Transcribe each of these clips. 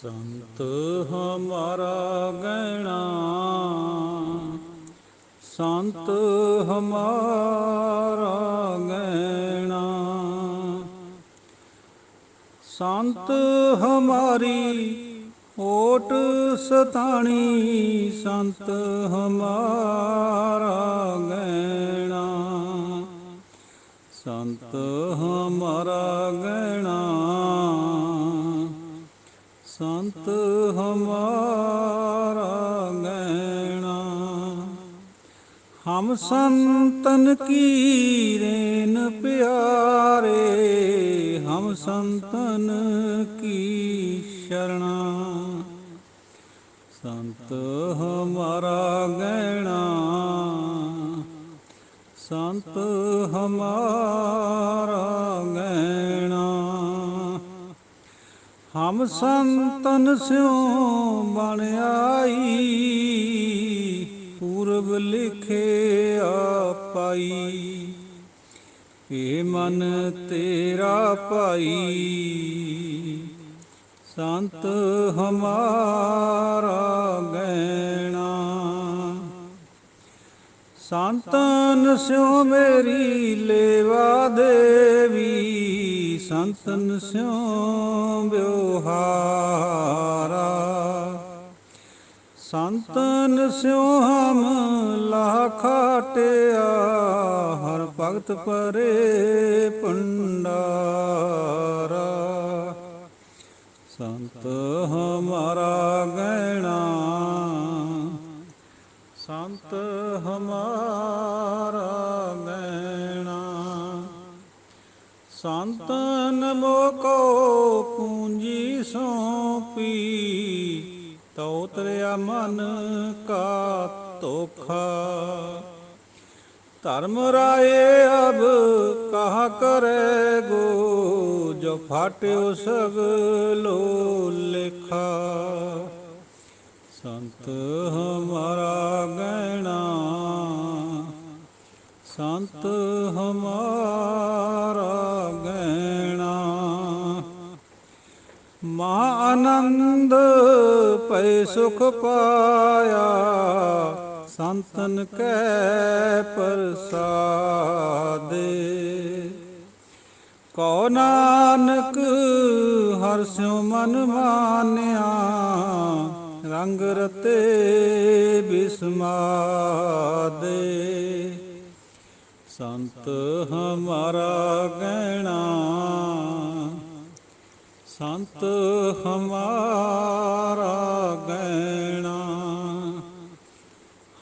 संत हमारा गैणा, संत हमारा गैणा। संत हमारी ओट सताणी, संत हमारा गैणा। संत हमारा गैणा, संत हमारा गैणा। हम संतन की रेन प्यारे, हम संतन की शरणा। संत हमारा गैणा, संत हमारा गैणा। हम संतन स्यों बन आई, पूरब लिखे पाई। ये मन तेरा पाई, संत हमारा गैणा। संतन स्यों मेरी लेवा देवी, संतन स्यों ब्योहारा। संतन स्यों हम लाखाटिया, हर भगत परे भंडारा। संत हमारा गैणा, संत हमारा गैणा। संतन मोको पूंजी सौंपी, तो उतरिया मन का धोखा। धर्म राये अब कहा करे गो, जो फाट्यो सगलो लेखा। संत हमारा गैणा, संत हमारा गैणा। महाआनंद पै सुख पाया, संतन कै प्रसादे। कहो नानक हर स्यों मन मान्या, रंग रते बिस्मादे। संत हमारा गैणा, संत हमारा गैणा।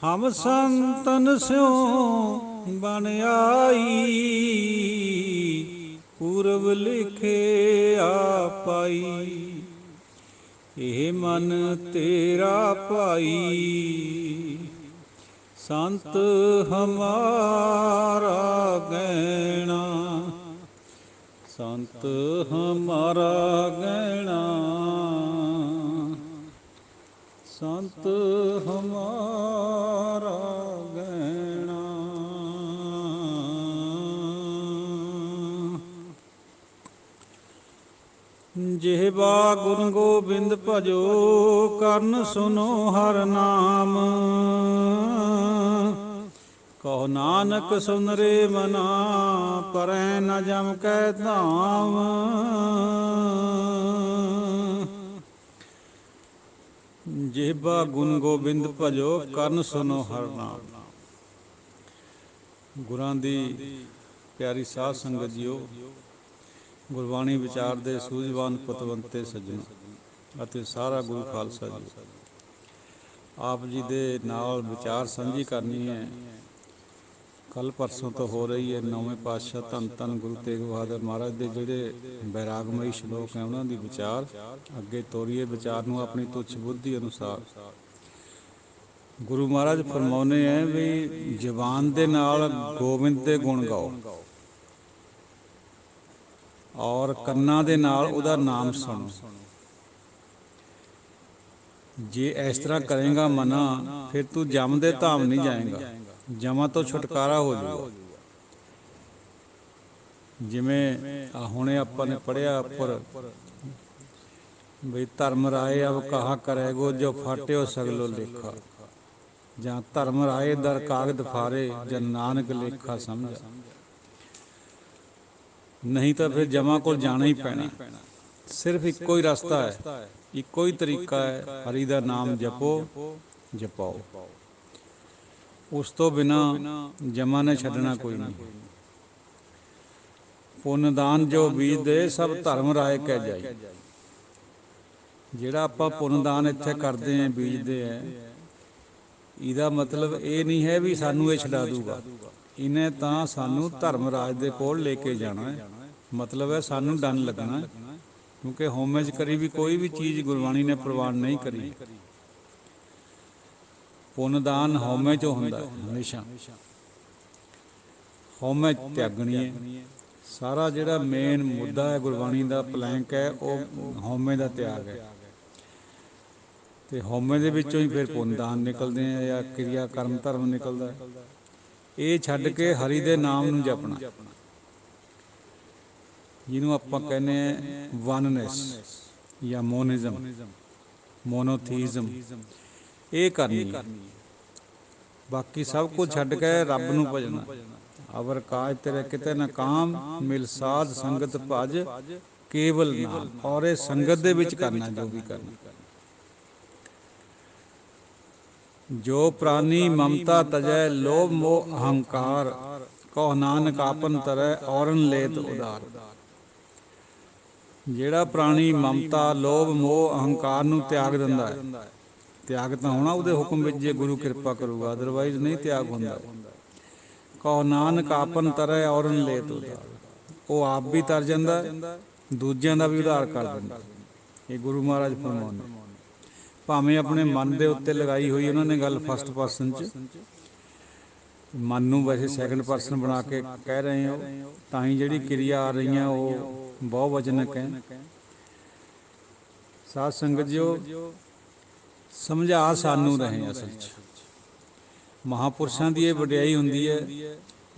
हम संतन स्यों बन आई, पूरब लिखे पाई। ये मन तेरा पाई, संत हमारा गैणा। संत हमारा गैणा, संत हमारा गैणा। जिह्वा गुरु गोबिंद भजो, करन सुनो हर नाम। कहो नानक सुन रे मना, परै न जम कै धाम। जिह्वा गुण गोबिंद भजो, करन सुनो हर नाम। ਗੁਰਾਂ ਦੀ ਪਿਆਰੀ ਸਾਧ ਸੰਗਤ ਜੀਓ, ਗੁਰਬਾਣੀ ਵਿਚਾਰਦੇ ਸੂਝਵਾਨ ਪਤਵੰਤੇ ਸੱਜਣੋ ਅਤੇ ਸਾਰਾ ਗੁਰੂ ਖਾਲਸਾ ਜੀ, ਆਪ ਜੀ ਦੇ ਨਾਲ ਵਿਚਾਰ ਸਾਂਝੀ ਕਰਨੀ ਹੈ। ਕੱਲ੍ਹ ਪਰਸੋਂ ਤੋਂ ਹੋ ਰਹੀ ਹੈ ਨੌਵੇਂ ਪਾਤਸ਼ਾਹ ਧੰਨ ਧੰਨ ਗੁਰੂ ਤੇਗ ਬਹਾਦਰ ਮਹਾਰਾਜ ਦੇ ਜਿਹੜੇ ਬੈਰਾਗਮਈ ਸ਼ਲੋਕ ਹੈ, ਉਹਨਾਂ ਦੀ ਵਿਚਾਰ ਅੱਗੇ ਤੋਰੀਏ। ਵਿਚਾਰ ਨੂੰ ਆਪਣੀ ਤੁੱਛ ਬੁੱਧੀ ਅਨੁਸਾਰ ਗੁਰੂ ਮਹਾਰਾਜ ਫਰਮਾਉਂਦੇ ਹੈ ਵੀ ਜ਼ਬਾਨ ਦੇ ਨਾਲ ਗੋਬਿੰਦ ਦੇ ਗੁਣ ਗਾਓ, ਔਰ ਕੰਨਾਂ ਦੇ ਨਾਲ ਉਹਦਾ ਨਾਮ ਸੁਣੋ। ਜੇ ਇਸ ਤਰ੍ਹਾਂ ਕਰੇਗਾ ਮਨਾ, ਫਿਰ ਤੂੰ ਜਮ ਦੇ ਧਾਮ ਨਹੀਂ ਜਾਏਗਾ, ਜਮਾਂ ਤੋਂ ਛੁਟਕਾਰਾ ਹੋ ਜਾਊਗਾ। ਜਿਵੇਂ ਹੁਣੇ ਆਪਾਂ ਨੇ ਪੜ੍ਹਿਆ ਉੱਪਰ ਬਈ ਧਰਮ ਰਾਏ ਅਬ ਕਹਾ ਕਰੇਗੋ ਜੋ ਫਾਟਿਓ ਸਗਲੋ ਲੇਖਾ, ਜਾਂ ਧਰਮ ਰਾਏ ਦਰ ਕਾਗਦ ਫਾਰੇ ਜਨ ਨਾਨਕ ਲੇਖਾ ਸਮਝਾ। ਨਹੀਂ ਤਾਂ ਫਿਰ ਜਮਾਂ ਕੋਲ ਜਾਣਾ ਹੀ ਪੈਣਾ। ਸਿਰਫ ਇੱਕੋ ਹੀ ਰਸਤਾ ਹੈ, ਇੱਕੋ ਹੀ ਤਰੀਕਾ ਹੈ, ਹਰੀ ਦਾ ਨਾਮ ਜਪੋ ਜਪਾਓ। ਉਸ ਤੋਂ ਬਿਨਾਂ ਜਮਾਂ ਨੇ ਛੱਡਣਾ ਕੋਈ ਨਹੀਂ। ਪੁੰਨਦਾਨ ਜੋ ਬੀਜਦੇ ਸਭ ਧਰਮ ਰਾਏ ਕਹਿ ਜਾਈ। ਜਿਹੜਾ ਆਪਾਂ ਪੁੰਨਦਾਨ ਇੱਥੇ ਕਰਦੇ ਹਾਂ, ਬੀਜਦੇ ਹੈ, ਇਹਦਾ ਮਤਲਬ ਇਹ ਨਹੀਂ ਹੈ ਵੀ ਸਾਨੂੰ ਇਹ ਛਡਾ ਦੂਗਾ। ਇਹਨੇ ਤਾਂ ਸਾਨੂੰ ਧਰਮ ਰਾਜ ਦੇ ਕੋਲ ਲੈ ਕੇ ਜਾਣਾ ਹੈ। ਮਤਲਬ ਹੈ ਸਾਨੂੰ ਡੰਨ ਲੱਗਣਾ, ਕਿਉਂਕਿ ਹਉਮੈ 'ਚ ਕਰੀ ਵੀ ਕੋਈ ਵੀ ਚੀਜ਼ ਗੁਰਬਾਣੀ ਨੇ ਪ੍ਰਵਾਨ ਨਹੀਂ ਕਰੀ। ਪੁੰਨਦਾਨ ਹਉਮੈ 'ਚੋਂ ਹੁੰਦਾ ਹਮੇਸ਼ਾ। ਹਉਮੈ ਤਿਆਗਣੀ ਹੈ। ਸਾਰਾ ਜਿਹੜਾ ਮੇਨ ਮੁੱਦਾ ਹੈ ਗੁਰਬਾਣੀ ਦਾ ਪਲੈਂਕ ਹੈ, ਉਹ ਹਉਮੈ ਦਾ ਤਿਆਗ ਹੈ। ਅਤੇ ਹਉਮੈ ਦੇ ਵਿੱਚੋਂ ਹੀ ਫਿਰ ਪੁੰਨਦਾਨ ਨਿਕਲਦੇ ਆ, ਜਾਂ ਕਿਰਿਆ ਕਰਮ ਧਰਮ ਨਿਕਲਦਾ। ਇਹ ਛੱਡ ਕੇ ਹਰੀ ਦੇ ਨਾਮ ਨੂੰ ਜਪਣਾ, ਜਿਹਨੂੰ ਆਪਾਂ ਕਹਿੰਦੇ ਹਾਂ ਵਨਨੈਸ ਜਾਂ ਮੋਨਿਜ਼ਮ, ਮੋਨੋਥੀਜ਼ਮ, ਇਹ ਕਰਨੀ ਹੈ। ਬਾਕੀ ਸਭ ਕੁਝ ਛੱਡ ਕੇ ਰੱਬ ਨੂੰ ਭਜਣਾ। ਅਵਰ ਕਾਜ ਤੇਰੇ ਕਿਤੇ ਨਾ ਕਾਮ, ਮਿਲ ਸਾਧ ਸੰਗਤ ਭਜ ਕੇਵਲ ਨਾਮ। ਔਰ ਇਹ ਸੰਗਤ ਦੇ ਵਿੱਚ ਕਰਨਾ ਜੋ ਵੀ ਕਰਨਾ। ਜੋ ਪ੍ਰਾਨੀ ਮਮਤਾ ਤਜੈ ਲੋਭ ਮੋਹ ਅਹੰਕਾਰ, ਕਹੁ ਨਾਨਕ ਆਪਨ ਤਰੈ ਔਰਨ ਲੇਤ ਉਦਾਰ। ਜਿਹੜਾ ਪ੍ਰਾਣੀ ਮਮਤਾ ਲੋਭ ਮੋਹ ਅਹੰਕਾਰ ਨੂੰ ਤਿਆਗ ਦਿੰਦਾ ਹੈ, ਤਿਆਗ ਤਾਂ ਹੋਣਾ ਉਹਦੇ ਹੁਕਮ ਵਿੱਚ ਜੇ ਗੁਰੂ ਕਿਰਪਾ ਕਰੂਗਾ, ਅਦਰਵਾਈਜ਼ ਨਹੀਂ ਤਿਆਗ ਹੁੰਦਾ। ਕਹੁ ਨਾਨਕ ਆਪਨ ਤਰੈ ਔਰਨ ਲੇਤ ਉਦਾਰ। ਉਹ ਆਪ ਵੀ ਤਰ ਜਾਂਦਾ, ਦੂਜਿਆਂ ਦਾ ਵੀ ਉਧਾਰ ਕਰ ਦਿੰਦਾ। ਇਹ ਗੁਰੂ ਮਹਾਰਾਜ ਫਰਮਾਉਂਦੇ। ਭਾਵੇਂ ਆਪਣੇ ਮਨ ਦੇ ਉੱਤੇ ਲਗਾਈ ਹੋਈ ਉਹਨਾਂ ਨੇ ਗੱਲ ਫਸਟ ਪਰਸਨ 'ਚ, ਮਨ ਨੂੰ ਵੈਸੇ ਸੈਕਿੰਡ ਪਰਸਨ ਬਣਾ ਕੇ ਕਹਿ ਰਹੇ ਹੋ, ਤਾਂ ਹੀ ਜਿਹੜੀ ਕਿਰਿਆ ਆ ਰਹੀਆਂ ਉਹ ਬਹੁਵਚਨਕ ਹੈ। ਸਾਧ ਸੰਗਤ ਜੀਓ, ਸਮਝਾ ਸਾਨੂੰ ਰਹੇ ਅਸਲ 'ਚ। ਮਹਾਂਪੁਰਸ਼ਾਂ ਦੀ ਇਹ ਵਡਿਆਈ ਹੁੰਦੀ ਹੈ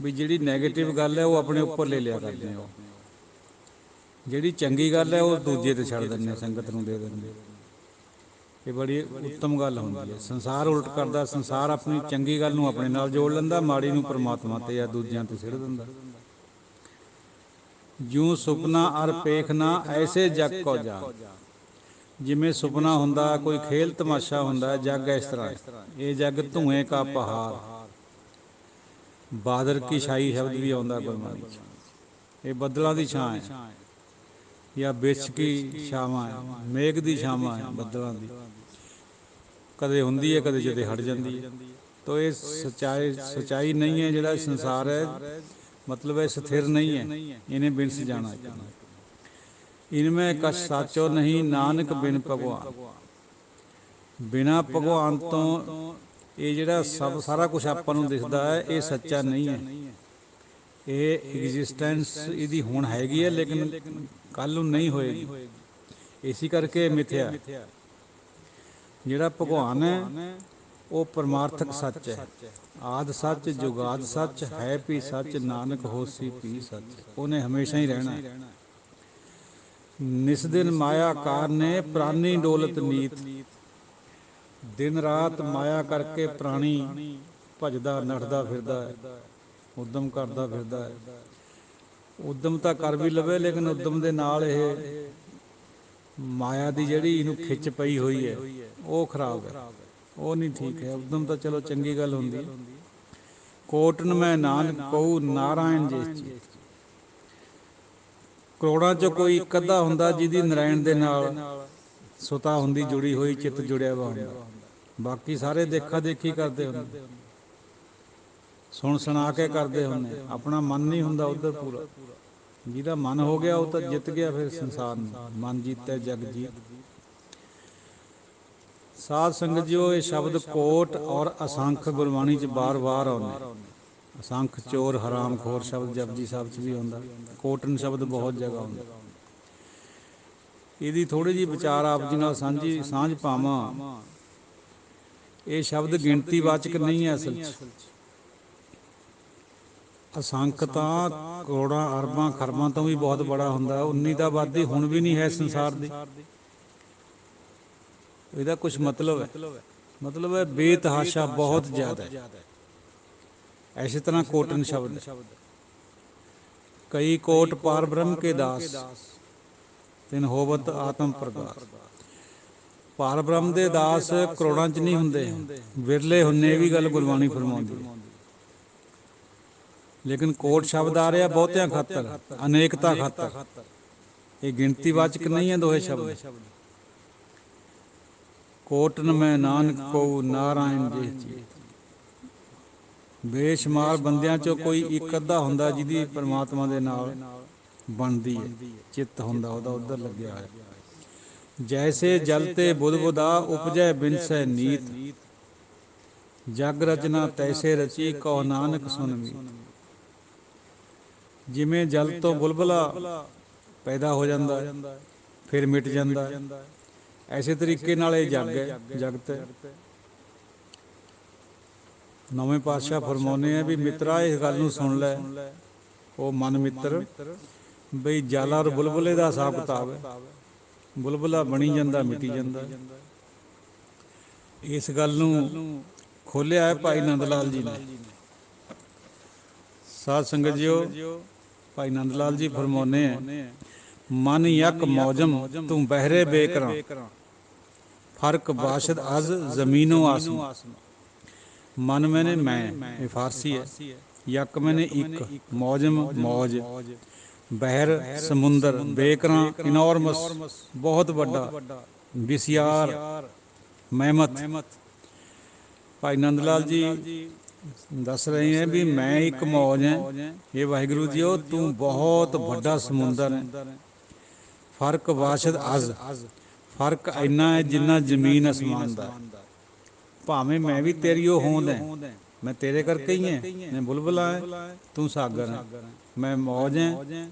ਵੀ ਜਿਹੜੀ ਨੈਗੇਟਿਵ ਗੱਲ ਹੈ ਉਹ ਆਪਣੇ ਉੱਪਰ ਲੈ ਲਿਆ ਕਰਦੇ ਹੋ, ਜਿਹੜੀ ਚੰਗੀ ਗੱਲ ਹੈ ਉਹ ਦੂਜੇ 'ਤੇ ਛੱਡ ਦਿੰਦੇ, ਸੰਗਤ ਨੂੰ ਦੇ ਦਿੰਦੇ। ਇਹ ਬੜੀ ਉੱਤਮ ਗੱਲ ਹੁੰਦੀ ਹੈ। ਸੰਸਾਰ ਉਲਟ ਕਰਦਾ, ਸੰਸਾਰ ਆਪਣੀ ਚੰਗੀ ਗੱਲ ਨੂੰ ਆਪਣੇ ਨਾਲ ਜੋੜ ਲੈਂਦਾ, ਮਾੜੀ ਨੂੰ ਪਰਮਾਤਮਾ 'ਤੇ ਜਾਂ ਦੂਜਿਆਂ 'ਤੇ ਸਿੱਟ ਦਿੰਦਾ। ਜਿਉਂ ਸੁਪਨਾ ਅਰ ਪੇਖਣਾ ਐਸੇ ਜਗ ਕੋ ਜਾਨ। ਜਿਵੇਂ ਸੁਪਨਾ ਹੁੰਦਾ, ਕੋਈ ਖੇਲ ਤਮਾਸ਼ਾ ਹੁੰਦਾ, ਜੱਗ ਇਸ ਤਰ੍ਹਾਂ ਹੈ। ਇਹ ਜੱਗ ਧੂਏਂ ਕਾ ਪਹਾੜ। ਬਾਦਰ ਕੀ ਛਾਈ ਸ਼ਬਦ ਵੀ ਆਉਂਦਾ ਗੁਰਬਾਣੀ 'ਚ। ਇਹ ਬੱਦਲਾਂ ਦੀ ਛਾਂ ਹੈ, ਜਾਂ ਬਿਛ ਕੀ ਛਾਵਾਂ ਹੈ, ਮੇਘ ਦੀ ਛਾਵਾਂ ਹੈ ਬੱਦਲਾਂ ਦੀ। ਕਦੇ ਹੁੰਦੀ ਹੈ, ਕਦੇ ਜਦੇ ਹਟ ਜਾਂਦੀ ਹੈ। ਤਾਂ ਇਹ ਸੱਚਾਈ ਨਹੀਂ ਹੈ। ਜਿਹੜਾ ਸੰਸਾਰ ਹੈ ਮਤਲਬ ਇਹ ਸਥਿਰ ਨਹੀਂ ਹੈ, ਇਹਨੇ ਬਿਨਸ ਜਾਣਾ। ਇਨਮੇ ਕਛ ਸਾਚੋ ਨਹੀਂ ਨਾਨਕ ਬਿਨ ਭਗਵਾਨ। ਬਿਨਾਂ ਭਗਵਾਨ ਤੋਂ ਇਹ ਜਿਹੜਾ ਸਾਰਾ ਕੁਛ ਆਪਾਂ ਨੂੰ ਦਿਖਦਾ ਹੈ ਇਹ ਸੱਚਾ ਨਹੀਂ ਹੈ। ਇਹ ਐਗਜ਼ਿਸਟੈਂਸ ਇਹਦੀ ਹੁਣ ਹੈਗੀ ਹੈ, ਲੇਕਿਨ ਕੱਲ੍ਹ ਨੂੰ ਨਹੀਂ ਹੋਏਗੀ। ਇਸੇ ਕਰਕੇ ਮਿਥਿਆ। ਜਿਹੜਾ ਭਗਵਾਨ ਹੈ ਉਹ ਪਰਮਾਰਥਕ ਸੱਚ ਹੈ। ਆਦ ਸੱਚ ਜੁਗਾਦ ਸੱਚ ਹੈ ਵੀ ਸੱਚ, ਨਾਨਕ ਹੋਸੀ ਵੀ ਸੱਚ। ਉਹਨੇ ਹਮੇਸ਼ਾ ਹੀ ਰਹਿਣਾ। ਨਿਸ ਦਿਨ ਮਾਇਆ ਕਾਰ ਨੇ ਪ੍ਰਾਨੀ ਡੋਲਤ ਨੀਤ। ਦਿਨ ਰਾਤ ਮਾਇਆ ਕਰਕੇ ਪ੍ਰਾਣੀ ਭਜਦਾ ਨੱਠਦਾ ਫਿਰਦਾ ਹੈ, ਉੱਦਮ ਕਰਦਾ ਫਿਰਦਾ ਹੈ। ਉੱਦਮ ਤਾਂ ਕਰ ਵੀ ਲਵੇ, ਲੇਕਿਨ ਉੱਦਮ ਦੇ ਨਾਲ ਇਹ ਮਾਇਆ ਦੀ ਜਿਹੜੀ ਇਹਨੂੰ ਖਿੱਚ ਪਈ ਹੋਈ ਹੈ ਉਹ ਖਰਾਬ ਹੈ, ਉਹ ਨਹੀਂ ਠੀਕ ਹੈ। ਉੱਦਮ ਤਾਂ ਚਲੋ ਚੰਗੀ ਗੱਲ ਹੁੰਦੀ ਹੈ। ਕੋਟਨ ਮੈਂ ਨਾਨਕ ਕਹੂ ਨਾਰਾਇਣ ਜਿਸ ਚੀਤ। ਕਰੋੜਾਂ 'ਚੋਂ ਕੋਈ ਇੱਕ ਅੱਧਾ ਹੁੰਦਾ ਜਿਹਦੀ ਨਾਰਾਇਣ ਦੇ ਨਾਲ ਸੁਤਾ ਹੁੰਦੀ, ਜੁੜੀ ਹੋਈ, ਚਿੱਤ ਜੁੜਿਆ ਵਾ ਹੁੰਦਾ। ਬਾਕੀ ਸਾਰੇ ਦੇਖਾ ਦੇਖੀ ਕਰਦੇ ਹੁੰਦੇ, ਸੁਣ ਸੁਣਾ ਕੇ ਕਰਦੇ ਹੁੰਦੇ। ਆਪਣਾ ਮਨ ਨਹੀਂ ਹੁੰਦਾ ਉੱਧਰ ਪੂਰਾ। ਜਿਹਦਾ ਮਨ ਹੋ ਗਿਆ ਉਹ ਤਾਂ ਜਿੱਤ ਗਿਆ ਫਿਰ ਸੰਸਾਰ ਨੂੰ। ਮਨ ਜੀਤੈ ਜਗ ਜੀਤ। ਸਾਧ ਸੰਗਤ ਜੀਓ, ਇਹ ਸ਼ਬਦ ਕੋਟ ਔਰ ਅਸੰਖ ਗੁਰਬਾਣੀ 'ਚ ਬਾਰ-ਬਾਰ ਆਉਂਦੇ। ਅਸੰਖ ਚੋਰ ਹਰਾਮ ਖੋਰ ਸ਼ਬਦ ਜਪਜੀ ਸਾਹਿਬ 'ਚ ਵੀ ਆਉਂਦਾ। ਕੋਟਨ ਸ਼ਬਦ ਬਹੁਤ ਜਗ੍ਹਾ ਆਉਂਦਾ। ਇਹਦੀ ਥੋੜ੍ਹੀ ਜਿਹੀ ਵਿਚਾਰ ਆਪ ਜੀ ਨਾਲ ਸਾਂਝ ਪਾਵਾਂ। ਇਹ ਸ਼ਬਦ ਗਿਣਤੀਵਾਚਕ ਨਹੀਂ ਹੈ ਅਸਲ 'ਚ। ਅਸੰਖ ਤਾਂ ਕਰੋੜਾਂ ਅਰਬਾਂ ਖਰਬਾਂ ਤੋਂ ਵੀ ਬਹੁਤ ਬੜਾ ਹੁੰਦਾ। 19 ਤਾਂ ਆਬਾਦੀ ਹੁਣ ਵੀ ਨਹੀਂ ਹੈ ਸੰਸਾਰ ਦੀ। ਇਹਦਾ ਕੁਛ ਮਤਲਬ ਹੈ ਬੇਤਹਾਸ਼ਾ ਬਹੁਤ ਜ਼ਿਆਦਾ ਹੈ। ਐਸੇ ਤਰ੍ਹਾਂ ਕੋਟਨ ਸ਼ਬਦ ਕਈ ਕੋਟ ਪਾਰ ਬ੍ਰਹਮ ਕੇ ਦਾਸ ਤਿਨ ਹੋਵਤ ਆਤਮ ਪ੍ਰਗਾਸ। ਪਾਰ ਬ੍ਰਹਮ ਦੇ ਦਾਸ ਕਰੋੜਾਂ 'ਚ ਨਹੀਂ ਹੁੰਦੇ, ਵਿਰਲੇ ਹੁੰਦੇ, ਇਹ ਵੀ ਗੱਲ ਗੁਰਬਾਣੀ ਫਰਮਾਉਂਦੀ ਹੈ। ਲੇਕਿਨ ਕੋਟ ਸ਼ਬਦ ਆ ਰਿਹਾ ਬਹੁਤਿਆਂ ਖਾਤਰ, ਅਨੇਕਤਾ ਖਾਤਰ। ਇਹ ਗਿਣਤੀਵਾਚਕ ਨਹੀਂ ਹੈ ਦੋਹੇ ਸ਼ਬਦ। ਕੋਟਨ ਮੈਂ ਨਾਨਕ ਕਉ ਨਾਰਾਇਣ ਜੇ ਚੀਤ। ਬੇਸ਼ੁਮਾਰ ਬੰਦਿਆਂ 'ਚੋਂ ਕੋਈ ਇੱਕ ਅੱਧਾ ਹੁੰਦਾ ਜਿਹਦੀ ਪਰਮਾਤਮਾ ਦੇ ਨਾਲ ਬਣਦੀ ਹੈ, ਚਿੱਤ ਹੁੰਦਾ ਉਹਦਾ ਉੱਧਰ ਲੱਗਿਆ ਹੋਇਆ। ਜੈਸੇ ਜਲ ਤੇ ਬੁੱਧ ਬੁਧਾ ਉਪਜੈ ਬਿਨਸੈ ਨੀਤ। ਜਗ ਰਚਨਾ ਤੈਸੇ ਰਚੀ ਕਉ ਨਾਨਕ ਸੁਨ ਮੀਤ। ਜਿਵੇਂ ਜਲ ਤੋਂ ਬੁਲਬੁਲਾ ਪੈਦਾ ਹੋ ਜਾਂਦਾ ਹੈ ਫਿਰ ਮਿਟ ਜਾਂਦਾ ਹੈ, ਐਸੇ ਤਰੀਕੇ ਨਾਲ ਇਹ ਜੱਗ ਹੈ, ਜਗਤ ਹੈ। ਨੌਵੇਂ ਪਾਤਸ਼ਾਹ ਫਰਮਾਉਂਦੇ ਆ ਵੀ ਮਿੱਤਰਾ ਇਸ ਗੱਲ ਨੂੰ ਸੁਣ ਲੈ, ਉਹ ਮਨ ਮਿੱਤਰ, ਬਈ ਜਲ ਔਰ ਬੁਲਬੁਲੇ ਦਾ ਹਿਸਾਬ ਕਿਤਾਬ ਹੈ। ਬੁਲਬੁਲਾ ਬਣੀ ਜਾਂਦਾ, ਮਿਟੀ ਜਾਂਦਾ। ਇਸ ਗੱਲ ਨੂੰ ਖੋਲ੍ਹਿਆ ਹੈ ਭਾਈ ਨੰਦ ਲਾਲ ਜੀ ਨੇ। ਸਾਧ ਸੰਗਤ ਜੀਓ, ਭਾਈ ਨੰਦ ਲਾਲ ਜੀ ਫਰਮਾਉਂਦੇ ਹੈ, ਮਨ ਯਕ ਮੌਜਮ ਤੂੰ ਬਹਿਰੇ ਬੇਕਰਾਂ। ਫਰਕ ਬਾਸ਼ਦ ਅਜ਼ ਜ਼ਮੀਨੋਂ ਆਸਮਾਂ। ਮਨ ਮੈਨੇ ਮੈਂ, ਇਹ ਫਾਰਸੀ ਹੈ। ਯਕ ਮੈਨੇ ਇੱਕ, ਮੌਜਮ ਮੌਜ, ਬਹਿਰ ਸਮੁੰਦਰ, ਬੇਕਰਾਂ ਇਨੋਰਮਸ ਬਹੁਤ ਵੱਡਾ, ਵਿਸਿਆਰ ਮਹਿਮਤ। ਭਾਈ ਨੰਦ ਲਾਲ ਜੀ ਦੱਸ ਰਹੇ ਹੈ ਵੀ ਮੈਂ ਇੱਕ ਮੌਜ ਹੈ, ਇਹ ਵਾਹਿਗੁਰੂ ਜੀ ਉਹ ਤੂੰ ਬਹੁਤ ਵੱਡਾ ਸਮੁੰਦਰ ਹੈ। ਫਰਕ ਵਾਸ਼ਦ ਅਜ਼, ਫਰਕ ਇੰਨਾ ਹੈ ਜਿੰਨਾ ਜ਼ਮੀਨ ਅਸਮਾਨ ਦਾ। ਭਾਵੇਂ ਮੈਂ ਵੀ ਤੇਰੀ ਉਹ ਹੋਂਦ ਹੈ, ਮੈਂ ਤੇਰੇ ਕਰਕੇ ਹੀ ਹੈ। ਮੈਂ ਬੁਲਬੁਲਾ ਹੈ, ਤੂੰ ਸਾਗਰ ਹੈ। ਮੈਂ ਮੌਜ ਹੈ